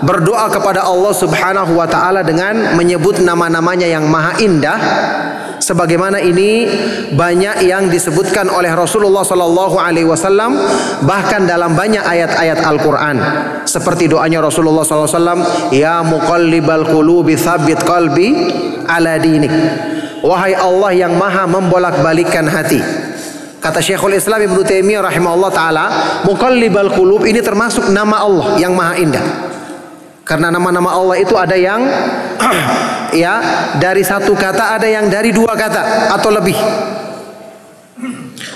Speaker 1: berdoa kepada Allah Subhanahu wa taala dengan menyebut nama-namanya yang maha indah, sebagaimana ini banyak yang disebutkan oleh Rasulullah sallallahu alaihi wasallam, bahkan dalam banyak ayat-ayat Al-Qur'an. Seperti doanya Rasulullah sallallahu alaihi wasallam, ya muqallibal qulubi tsabbit qalbi ala dinik. Wahai Allah yang maha membolak-balikkan hati. Kata Syekhul Islam Ibnu Taimiyah rahimahullah taala, muqallibal qulub ini termasuk nama Allah yang maha indah. Karena nama-nama Allah itu ada yang ya dari satu kata, ada yang dari dua kata atau lebih.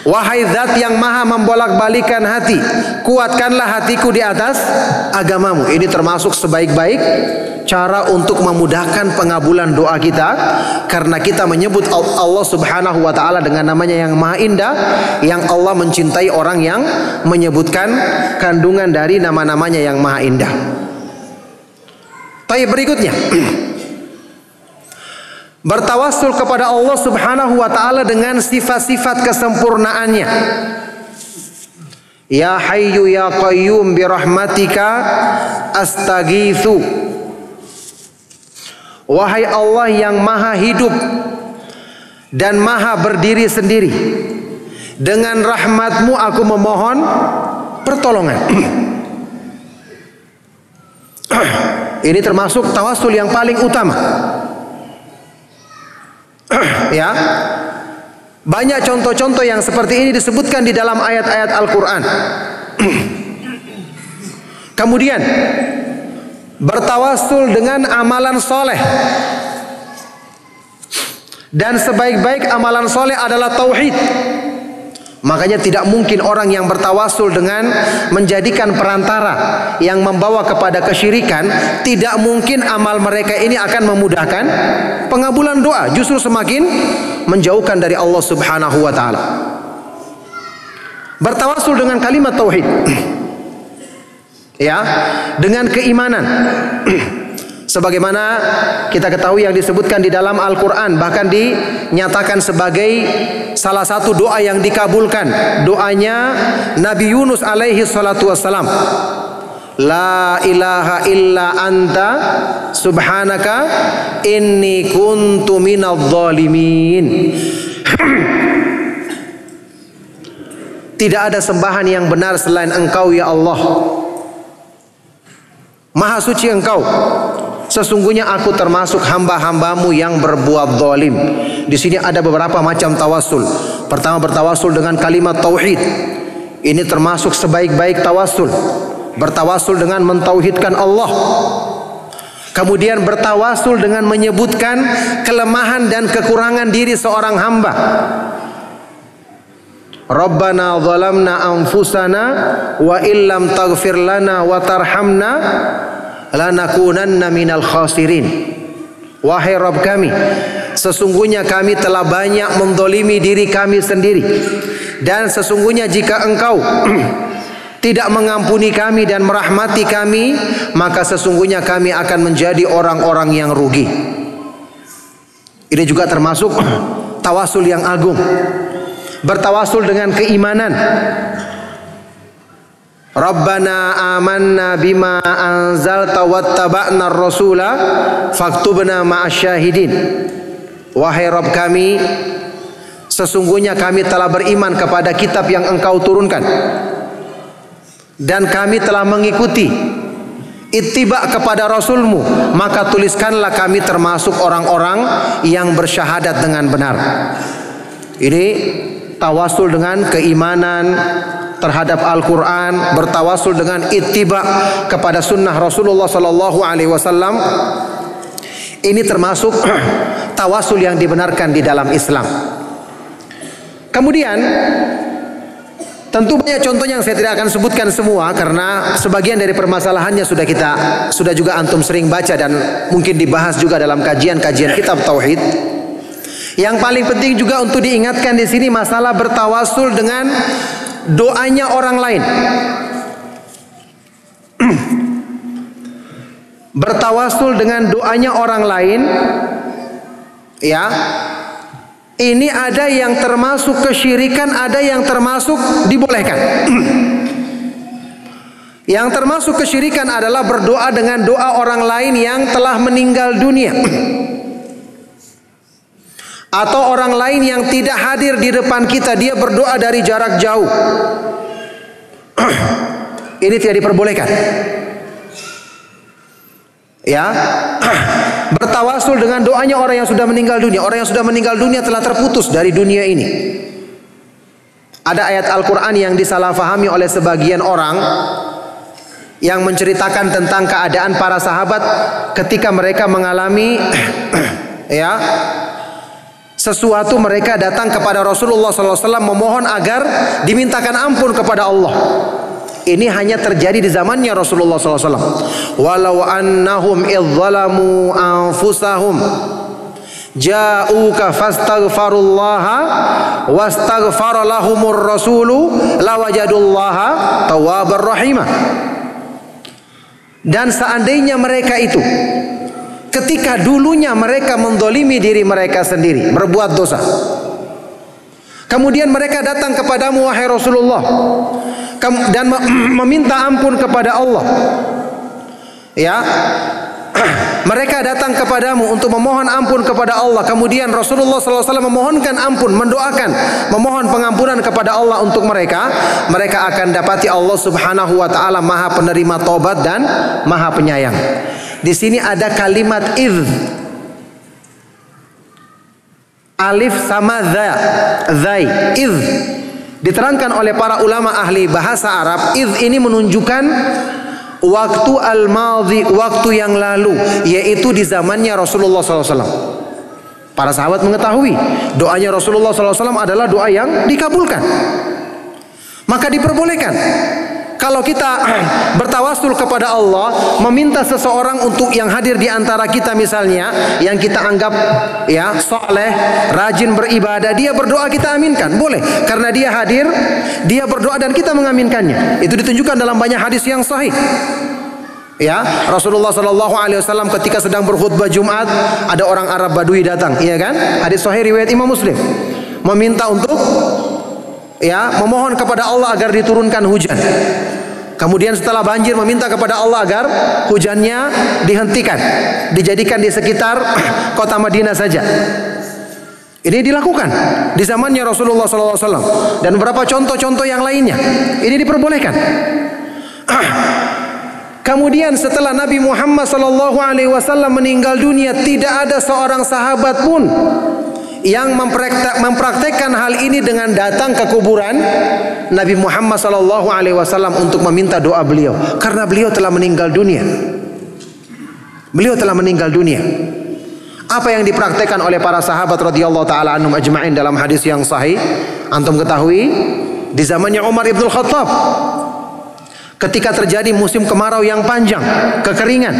Speaker 1: Wahai zat yang maha membolak-balikan hati, kuatkanlah hatiku di atas agamamu. Ini termasuk sebaik-baik cara untuk memudahkan pengabulan doa kita, karena kita menyebut Allah Subhanahu wa taala dengan namanya yang maha indah, yang Allah mencintai orang yang menyebutkan kandungan dari nama-namanya yang maha indah. Baik, berikutnya bertawassul kepada Allah Subhanahu wa taala dengan sifat-sifat kesempurnaannya. Ya Hayyu ya Qayyum bi rahmatika astaghitsu. Wahai Allah yang maha hidup dan maha berdiri sendiri, dengan rahmatmu aku memohon pertolongan. Ini termasuk tawassul yang paling utama. Ya, banyak contoh-contoh yang seperti ini disebutkan di dalam ayat-ayat Al-Quran. Kemudian bertawassul dengan amalan soleh, dan sebaik-baik amalan soleh adalah tauhid. Makanya tidak mungkin orang yang bertawassul dengan menjadikan perantara yang membawa kepada kesyirikan, tidak mungkin amal mereka ini akan memudahkan pengabulan doa, justru semakin menjauhkan dari Allah Subhanahu wa taala. Bertawassul dengan kalimat tauhid, ya, dengan keimanan. Sebagaimana kita ketahui yang disebutkan di dalam Al-Quran, bahkan dinyatakan sebagai salah satu doa yang dikabulkan, doanya Nabi Yunus alaihi salatu wassalam. La ilaha illa anta subhanaka inni kuntu minadh dhalimin. Tidak ada sembahan yang benar selain Engkau ya Allah. Maha suci Engkau. Sesungguhnya aku termasuk hamba-hambamu yang berbuat zalim. Di sini ada beberapa macam tawassul. Pertama, bertawassul dengan kalimat tauhid. Ini termasuk sebaik-baik tawassul. Bertawassul dengan mentauhidkan Allah. Kemudian bertawassul dengan menyebutkan kelemahan dan kekurangan diri seorang hamba. Rabbana zalamna anfusana wa illam taghfir lana wa tarhamna lanakunanna minal khasirin. Wahai Rabb kami, sesungguhnya kami telah banyak mendolimi diri kami sendiri, dan sesungguhnya jika Engkau tidak mengampuni kami dan merahmati kami, maka sesungguhnya kami akan menjadi orang-orang yang rugi. Ini juga termasuk tawasul yang agung. Bertawasul dengan keimanan. Rabbana amanna bima anzalta wattaba'na ar-rasula faktubna ma'asyahidin. Wahai Rabb kami, sesungguhnya kami telah beriman kepada kitab yang Engkau turunkan dan kami telah mengikuti ittiba kepada Rasulmu, maka tuliskanlah kami termasuk orang-orang yang bersyahadat dengan benar. Ini tawasul dengan keimanan terhadap Al-Quran, bertawasul dengan ittiba kepada sunnah Rasulullah Sallallahu Alaihi Wasallam. Ini termasuk tawasul yang dibenarkan di dalam Islam. Kemudian tentu banyak contohnya yang saya tidak akan sebutkan semua karena sebagian dari permasalahannya sudah juga antum sering baca dan mungkin dibahas juga dalam kajian-kajian kitab tauhid. Yang paling penting juga untuk diingatkan di sini masalah bertawasul dengan doanya orang lain. Bertawasul dengan doanya orang lain, ya. Ini ada yang termasuk kesyirikan, ada yang termasuk dibolehkan. Yang termasuk kesyirikan adalah berdoa dengan doa orang lain yang telah meninggal dunia, atau orang lain yang tidak hadir di depan kita, dia berdoa dari jarak jauh. Ini tidak diperbolehkan. Ya, bertawasul dengan doanya orang yang sudah meninggal dunia. Orang yang sudah meninggal dunia telah terputus dari dunia ini. Ada ayat Al-Quran yang disalahfahami oleh sebagian orang yang menceritakan tentang keadaan para sahabat ketika mereka mengalami ya sesuatu, mereka datang kepada Rasulullah SAW memohon agar dimintakan ampun kepada Allah. Ini hanya terjadi di zamannya Rasulullah SAW. Walau annahum idzalamu anfusahum ja'uka fastaghfarullaha wastaghfara lahumur rasulu lawajadullaha tawwabar rahimah. Dan seandainya mereka itu ketika dulunya mereka mendolimi diri mereka sendiri, berbuat dosa, kemudian mereka datang kepadamu wahai Rasulullah dan meminta ampun kepada Allah, ya, mereka datang kepadamu untuk memohon ampun kepada Allah. Kemudian Rasulullah SAW memohonkan ampun, mendoakan, memohon pengampunan kepada Allah untuk mereka. Mereka akan dapati Allah Subhanahu Wa Taala Maha penerima taubat dan Maha penyayang. Di sini ada kalimat idz, alif sama zai, idz. Diterangkan oleh para ulama ahli bahasa Arab, idz ini menunjukkan waktu al-madhi, waktu yang lalu, yaitu di zamannya Rasulullah SAW. Para sahabat mengetahui doanya Rasulullah SAW adalah doa yang dikabulkan, maka diperbolehkan kalau kita bertawasul kepada Allah, meminta seseorang untuk yang hadir di antara kita misalnya, yang kita anggap ya soleh, rajin beribadah, dia berdoa kita aminkan, boleh, karena dia hadir, dia berdoa dan kita mengaminkannya. Itu ditunjukkan dalam banyak hadis yang sahih. Ya, Rasulullah SAW ketika sedang berkhutbah Jumat, ada orang Arab Badui datang, iya kan? Hadis sahih riwayat Imam Muslim, meminta untuk ya memohon kepada Allah agar diturunkan hujan. Kemudian setelah banjir meminta kepada Allah agar hujannya dihentikan, dijadikan di sekitar kota Madinah saja. Ini dilakukan di zamannya Rasulullah SAW dan beberapa contoh-contoh yang lainnya. Ini diperbolehkan. Kemudian setelah Nabi Muhammad SAW meninggal dunia, tidak ada seorang sahabat pun yang mempraktekkan hal ini dengan datang ke kuburan Nabi Muhammad SAW untuk meminta doa beliau, karena beliau telah meninggal dunia. Beliau telah meninggal dunia. Apa yang dipraktekkan oleh para sahabat radhiyallahu taala anhum ajma'in dalam hadis yang sahih, antum ketahui di zamannya Umar ibn Khattab, ketika terjadi musim kemarau yang panjang, kekeringan,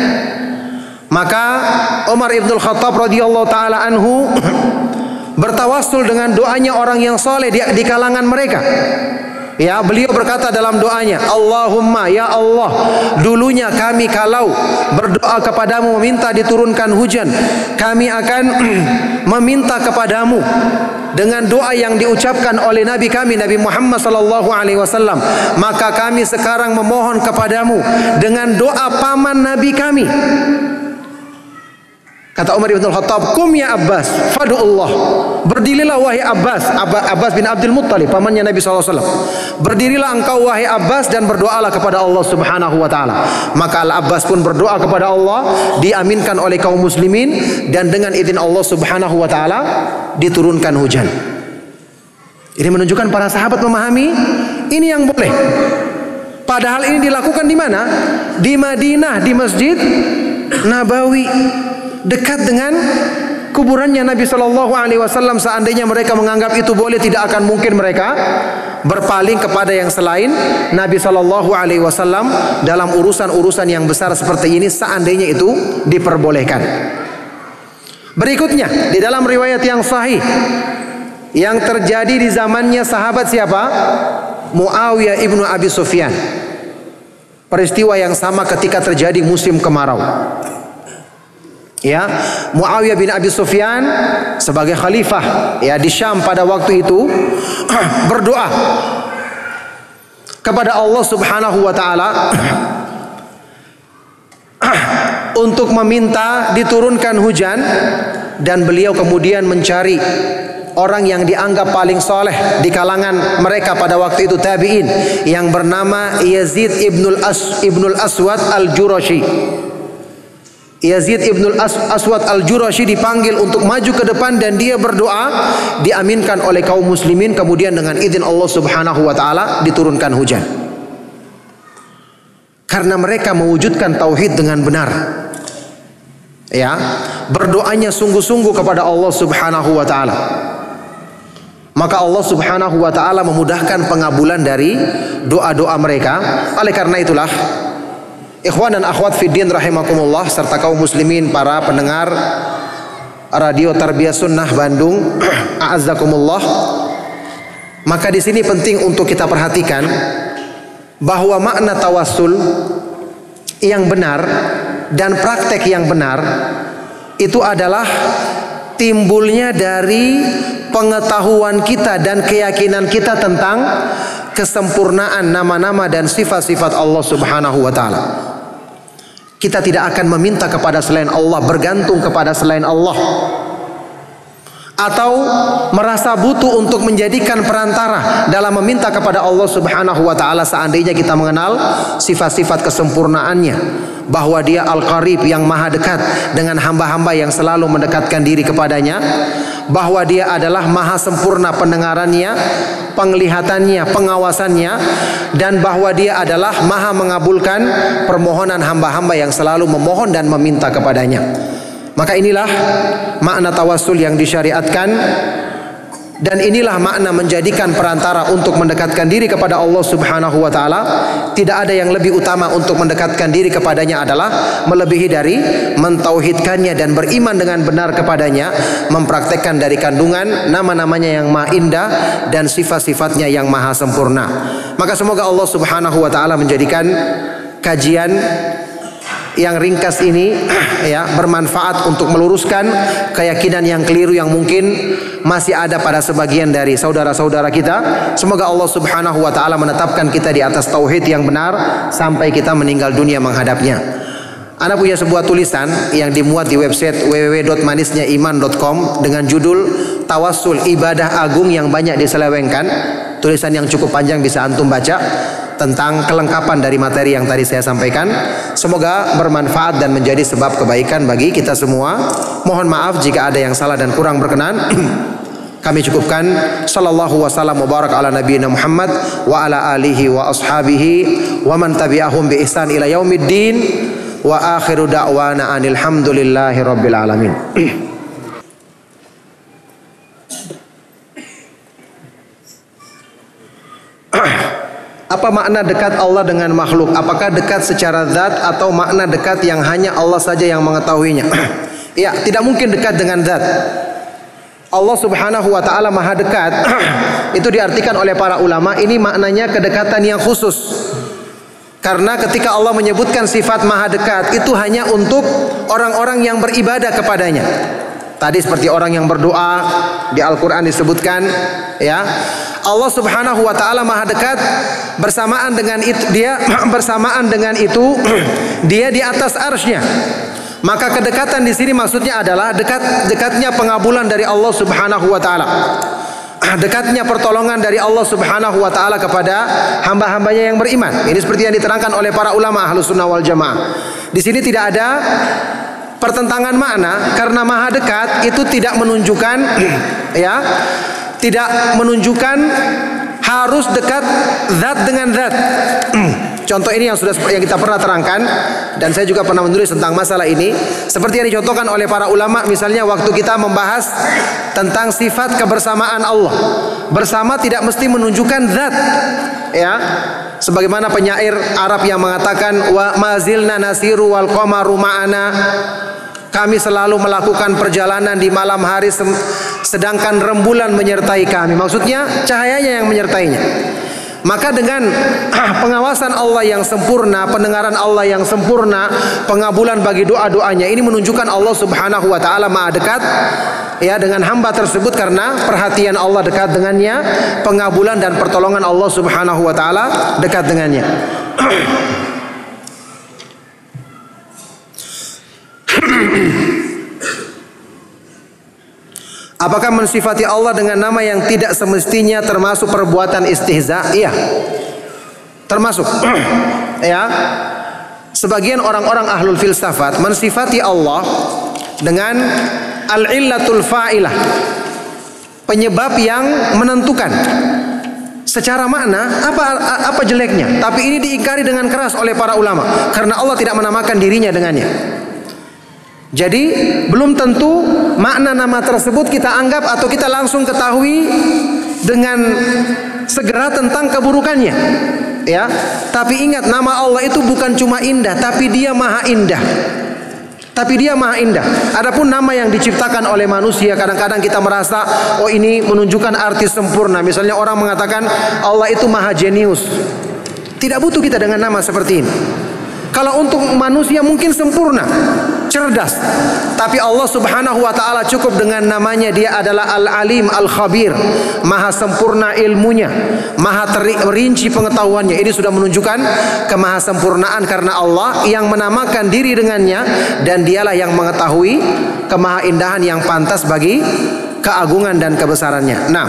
Speaker 1: maka Umar ibn Khattab radhiyallahu taala anhu bertawasul dengan doanya orang yang soleh di kalangan mereka. Ya, beliau berkata dalam doanya, Allahumma, ya Allah, dulunya kami kalau berdoa kepadamu meminta diturunkan hujan, kami akan meminta kepadamu dengan doa yang diucapkan oleh Nabi kami Nabi Muhammad sallallahu alaihi wasallam, maka kami sekarang memohon kepadamu dengan doa paman Nabi kami. Kata Umar bin Khattab, "Kum ya Abbas, fad'ullah." Berdirilah wahai Abbas, Abbas bin Abdul Muttalib, pamannya Nabi SAW. Berdirilah engkau wahai Abbas dan berdoalah kepada Allah Subhanahu wa taala. Maka Al-Abbas pun berdoa kepada Allah, diaminkan oleh kaum muslimin, dan dengan izin Allah Subhanahu wa taala diturunkan hujan. Ini menunjukkan para sahabat memahami ini yang boleh. Padahal ini dilakukan di mana? Di Madinah, di Masjid Nabawi, dekat dengan kuburannya Nabi Shallallahu Alaihi Wasallam. Seandainya mereka menganggap itu boleh, tidak akan mungkin mereka berpaling kepada yang selain Nabi Shallallahu Alaihi Wasallam dalam urusan-urusan yang besar seperti ini. Seandainya itu diperbolehkan. Berikutnya di dalam riwayat yang sahih yang terjadi di zamannya sahabat siapa? Muawiyah ibnu Abi Sufyan. Peristiwa yang sama ketika terjadi musim kemarau. Ya, Muawiyah bin Abi Sufyan sebagai khalifah ya di Syam pada waktu itu berdoa kepada Allah Subhanahu wa taala untuk meminta diturunkan hujan, dan beliau kemudian mencari orang yang dianggap paling soleh di kalangan mereka pada waktu itu tabi'in, yang bernama Yazid ibnul Aswad al-Jurashi. Yazid ibnul Aswad al-Jurashi dipanggil untuk maju ke depan, dan dia berdoa, diaminkan oleh kaum muslimin, kemudian dengan izin Allah Subhanahu wa taala diturunkan hujan. Karena mereka mewujudkan tauhid dengan benar. Ya, berdoanya sungguh-sungguh kepada Allah Subhanahu wa taala. Maka Allah Subhanahu wa taala memudahkan pengabulan dari doa-doa mereka. Oleh karena itulah, ikhwan dan akhwat fiddin rahimakumullah, serta kaum muslimin para pendengar Radio Tarbiyah Sunnah Bandung, a'azzakumullah. Maka di sini penting untuk kita perhatikan bahwa makna tawassul yang benar dan praktek yang benar itu adalah timbulnya dari pengetahuan kita dan keyakinan kita tentang kesempurnaan nama-nama dan sifat-sifat Allah Subhanahu wa taala. Kita tidak akan meminta kepada selain Allah, bergantung kepada selain Allah, atau merasa butuh untuk menjadikan perantara dalam meminta kepada Allah Subhanahu wa taala. Seandainya kita mengenal sifat-sifat kesempurnaannya, bahwa Dia Al-Qarib yang maha dekat dengan hamba-hamba yang selalu mendekatkan diri kepadanya, bahwa Dia adalah maha sempurna pendengarannya, penglihatannya, pengawasannya, dan bahwa Dia adalah maha mengabulkan permohonan hamba-hamba yang selalu memohon dan meminta kepadanya. Maka inilah makna tawassul yang disyariatkan, dan inilah makna menjadikan perantara untuk mendekatkan diri kepada Allah Subhanahu wa taala. Tidak ada yang lebih utama untuk mendekatkan diri kepadanya adalah melebihi dari mentauhidkannya dan beriman dengan benar kepadanya, mempraktekkan dari kandungan nama-namanya yang maha indah dan sifat-sifatnya yang maha sempurna. Maka semoga Allah Subhanahu wa taala menjadikan kajian yang ringkas ini ya bermanfaat untuk meluruskan keyakinan yang keliru yang mungkin masih ada pada sebagian dari saudara-saudara kita. Semoga Allah Subhanahu wa taala menetapkan kita di atas tauhid yang benar sampai kita meninggal dunia menghadapnya. Ana punya sebuah tulisan yang dimuat di website www.manisnyaiman.com dengan judul Tawassul Ibadah Agung yang Banyak Diselewengkan. Tulisan yang cukup panjang, bisa antum baca, tentang kelengkapan dari materi yang tadi saya sampaikan. Semoga bermanfaat dan menjadi sebab kebaikan bagi kita semua. Mohon maaf jika ada yang salah dan kurang berkenan. Kami cukupkan. Sallallahu wasallam wa barak ala nabiyina Muhammad wa ala alihi wa ashabihi wa man tabi'ahum bi ihsan ila yaumiddin, wa akhiru da'wana anil hamdulillahi rabbil alamin. Apa makna dekat Allah dengan makhluk? Apakah dekat secara zat atau makna dekat yang hanya Allah saja yang mengetahuinya? Ya, tidak mungkin dekat dengan zat. Allah Subhanahu wa taala maha dekat. Itu diartikan oleh para ulama, ini maknanya kedekatan yang khusus. Karena ketika Allah menyebutkan sifat maha dekat, itu hanya untuk orang-orang yang beribadah kepadanya. Tadi seperti orang yang berdoa di Al-Quran disebutkan, ya, Allah Subhanahu wa taala Maha dekat, bersamaan dengan itu dia di atas arsy-Nya. Maka kedekatan di sini maksudnya adalah dekatnya pengabulan dari Allah Subhanahu wa taala. Dekatnya pertolongan dari Allah Subhanahu wa taala kepada hamba-hambanya yang beriman. Ini seperti yang diterangkan oleh para ulama Ahlus Sunnah wal Jamaah. Di sini tidak ada pertentangan makna, karena Maha dekat itu tidak menunjukkan tidak menunjukkan harus dekat zat dengan zat. Contoh ini yang kita pernah terangkan, dan saya juga pernah menulis tentang masalah ini, seperti yang dicontohkan oleh para ulama. Misalnya waktu kita membahas tentang sifat kebersamaan Allah, bersama tidak mesti menunjukkan zat, ya. Sebagaimana penyair Arab yang mengatakan, wa mazilna nasiru wal qamaru ma'ana, kami selalu melakukan perjalanan di malam hari sedangkan rembulan menyertai kami. Maksudnya cahayanya yang menyertainya. Maka dengan pengawasan Allah yang sempurna, pendengaran Allah yang sempurna, pengabulan bagi doa-doanya, ini menunjukkan Allah Subhanahu wa taala Maha dekat, ya, dengan hamba tersebut, karena perhatian Allah dekat dengannya, pengabulan dan pertolongan Allah Subhanahu wa taala dekat dengannya. Apakah mensifati Allah dengan nama yang tidak semestinya termasuk perbuatan istihza? Iya, termasuk. Ya, sebagian orang-orang ahlul filsafat mensifati Allah dengan al-illatul fa'ilah, penyebab yang menentukan. Secara makna apa jeleknya, tapi ini diingkari dengan keras oleh para ulama karena Allah tidak menamakan dirinya dengannya. Jadi belum tentu makna nama tersebut kita anggap atau kita langsung ketahui dengan segera tentang keburukannya, ya. Tapi ingat, nama Allah itu bukan cuma indah, tapi Dia Maha Indah. Adapun nama yang diciptakan oleh manusia, kadang-kadang kita merasa, oh ini menunjukkan arti sempurna. Misalnya orang mengatakan Allah itu Maha Jenius. Tidak butuh kita dengan nama seperti ini. Kalau untuk manusia mungkin sempurna, cerdas, tapi Allah Subhanahu wa taala cukup dengan namanya. Dia adalah Al-Alim Al-Khabir, Maha sempurna ilmunya, Maha terinci pengetahuannya. Ini sudah menunjukkan kemahasempurnaan karena Allah yang menamakan diri dengannya, dan Dialah yang mengetahui kemahaindahan yang pantas bagi keagungan dan kebesarannya. Nah,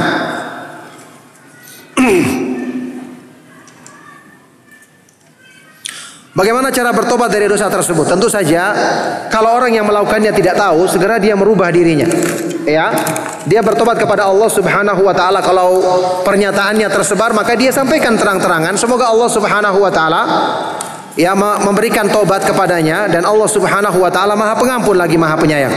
Speaker 1: bagaimana cara bertobat dari dosa tersebut? Tentu saja kalau orang yang melakukannya tidak tahu, segera dia merubah dirinya. Ya, dia bertobat kepada Allah Subhanahu wa taala. Kalau pernyataannya tersebar, maka dia sampaikan terang-terangan. Semoga Allah Subhanahu wa taala ya memberikan tobat kepadanya, dan Allah Subhanahu wa taala Maha Pengampun lagi Maha Penyayang.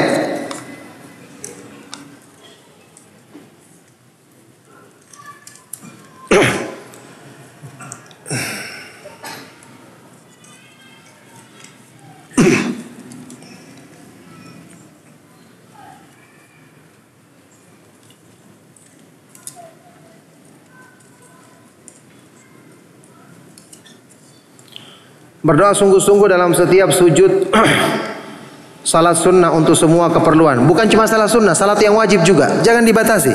Speaker 1: Berdoa sungguh-sungguh dalam setiap sujud salat sunnah untuk semua keperluan. Bukan cuma salat sunnah, salat yang wajib juga. Jangan dibatasi.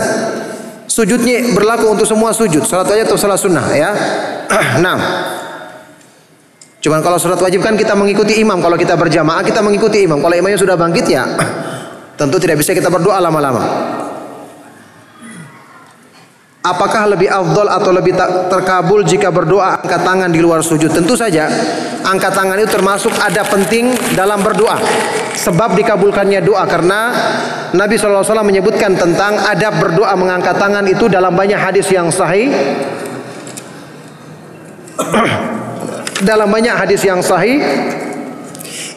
Speaker 1: Sujudnya berlaku untuk semua sujud, salat wajib atau salat sunnah, ya. Nah, cuman kalau salat wajib kan kita mengikuti imam. Kalau kita berjamaah kita mengikuti imam. Kalau imamnya sudah bangkit, ya tentu tidak bisa kita berdoa lama-lama. Apakah lebih afdol atau lebih terkabul jika berdoa angkat tangan di luar sujud? Tentu saja angkat tangan itu termasuk adab penting dalam berdoa, sebab dikabulkannya doa, karena Nabi SAW menyebutkan tentang adab berdoa mengangkat tangan itu dalam banyak hadis yang sahih. Dalam banyak hadis yang sahih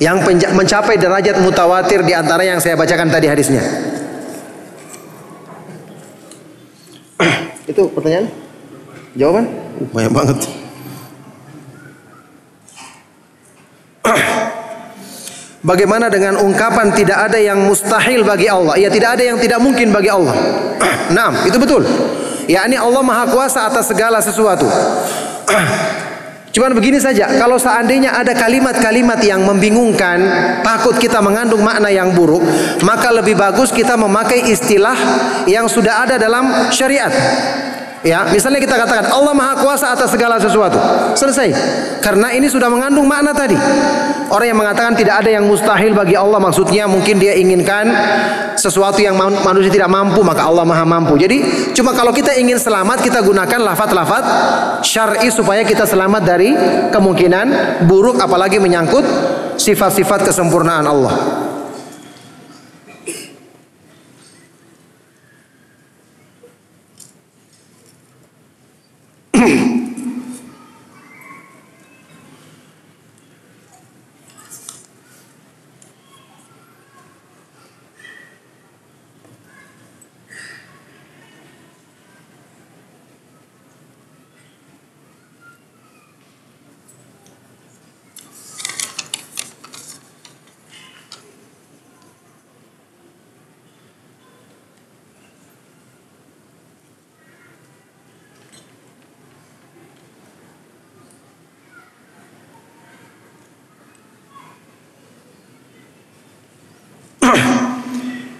Speaker 1: yang mencapai derajat mutawatir, di antara yang saya bacakan tadi hadisnya. Itu pertanyaan? Jawaban? Banyak banget. Bagaimana dengan ungkapan tidak ada yang mustahil bagi Allah? Ya, tidak ada yang tidak mungkin bagi Allah. Nah, itu betul. yakni Allah Maha Kuasa atas segala sesuatu. Cuman begini saja, kalau seandainya ada kalimat-kalimat yang membingungkan, takut kita mengandung makna yang buruk, maka lebih bagus kita memakai istilah yang sudah ada dalam syariat. Ya, misalnya kita katakan Allah Maha Kuasa atas segala sesuatu. Selesai. Karena ini sudah mengandung makna tadi. Orang yang mengatakan tidak ada yang mustahil bagi Allah, maksudnya mungkin dia inginkan sesuatu yang manusia tidak mampu, maka Allah Maha mampu. Jadi cuma kalau kita ingin selamat, kita gunakan lafaz-lafaz syar'i supaya kita selamat dari kemungkinan buruk, apalagi menyangkut sifat-sifat kesempurnaan Allah.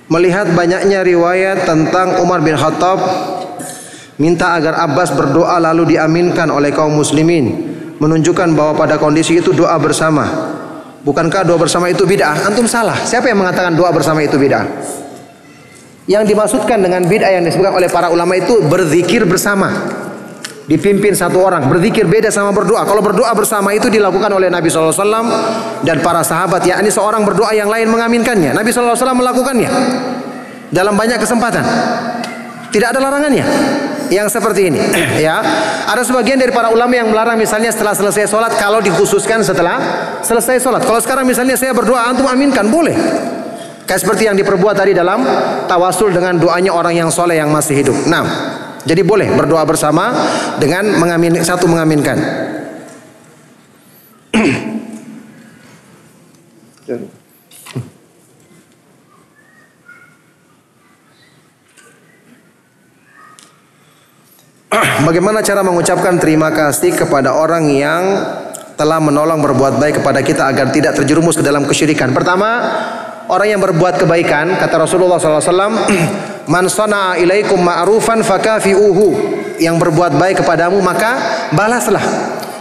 Speaker 1: Melihat banyaknya riwayat tentang Umar bin Khattab minta agar Abbas berdoa lalu diaminkan oleh kaum muslimin, menunjukkan bahwa pada kondisi itu doa bersama. Bukankah doa bersama itu bid'ah? Antum salah. Siapa yang mengatakan doa bersama itu bid'ah? Yang dimaksudkan dengan bid'ah yang disebutkan oleh para ulama itu berzikir bersama, dipimpin satu orang. Berzikir beda sama berdoa. Kalau berdoa bersama itu dilakukan oleh Nabi SAW dan para sahabat. Ya, ini seorang berdoa yang lain mengaminkannya. Nabi SAW melakukannya dalam banyak kesempatan. Tidak ada larangannya yang seperti ini. Ya, ada sebagian dari para ulama yang melarang misalnya setelah selesai sholat, kalau dikhususkan setelah selesai sholat. Kalau sekarang misalnya saya berdoa, antum aminkan, boleh. Kayak seperti yang diperbuat tadi dalam tawasul dengan doanya orang yang soleh yang masih hidup. Nah, jadi boleh berdoa bersama dengan satu mengaminkan. Bagaimana cara mengucapkan terima kasih kepada orang yang telah menolong berbuat baik kepada kita agar tidak terjerumus ke dalam kesyirikan? Pertama, orang yang berbuat kebaikan, kata Rasulullah SAW, man sana'a ilaikum ma'rufan fakafi'uhu, yang berbuat baik kepadamu maka balaslah.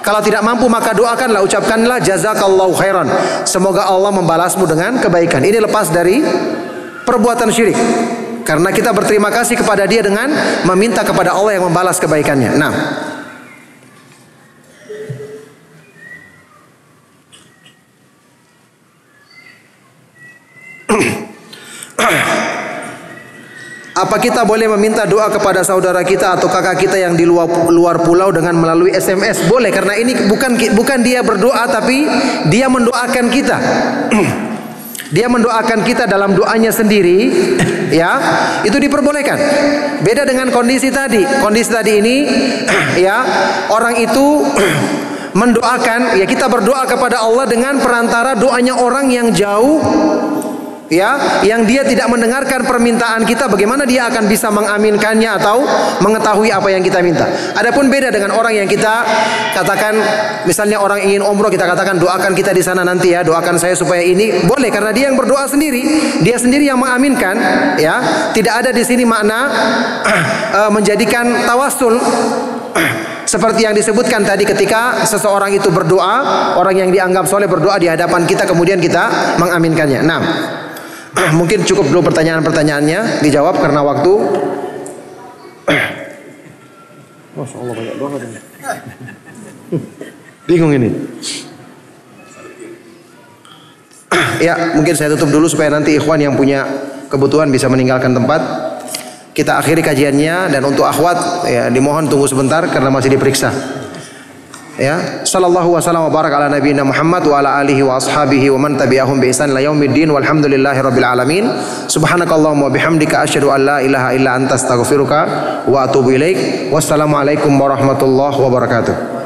Speaker 1: Kalau tidak mampu maka doakanlah, ucapkanlah jazakallahu khairan, semoga Allah membalasmu dengan kebaikan. Ini lepas dari perbuatan syirik, karena kita berterima kasih kepada dia dengan meminta kepada Allah yang membalas kebaikannya. Nah, apa kita boleh meminta doa kepada saudara kita atau kakak kita yang di luar pulau dengan melalui SMS? Boleh, karena ini bukan dia berdoa, tapi dia mendoakan kita. Dia mendoakan kita dalam doanya sendiri, ya, itu diperbolehkan. Beda dengan kondisi tadi. Kondisi tadi ini, ya, orang itu mendoakan, ya, kita berdoa kepada Allah dengan perantara doanya orang yang jauh, ya, yang dia tidak mendengarkan permintaan kita. Bagaimana dia akan bisa mengaminkannya atau mengetahui apa yang kita minta? Adapun beda dengan orang yang kita katakan, misalnya orang ingin umroh, kita katakan doakan kita di sana nanti ya, doakan saya supaya ini, boleh, karena dia yang berdoa sendiri, dia sendiri yang mengaminkan, ya. Tidak ada di sini makna menjadikan tawasul seperti yang disebutkan tadi ketika seseorang itu berdoa, orang yang dianggap soleh berdoa di hadapan kita, kemudian kita mengaminkannya. Nah, mungkin cukup dulu pertanyaan-pertanyaannya dijawab karena waktu. Masya Allah, banyak banget ini. Bingung ini. Ya, mungkin saya tutup dulu supaya nanti ikhwan yang punya kebutuhan bisa meninggalkan tempat. Kita akhiri kajiannya, dan untuk akhwat, ya, dimohon tunggu sebentar karena masih diperiksa. Ya, sallallahu wasallam wa barak ala nabiyina Muhammad wa ala alihi wa ashabihi wa man tabi'ahum bi ihsan ila yaumiddin walhamdulillahi rabbil alamin. Subhanakallahumma wa bihamdika asyhadu an la ilaha illa anta astaghfiruka wa atubu ilaik. Wassalamualaikum warahmatullahi wabarakatuh.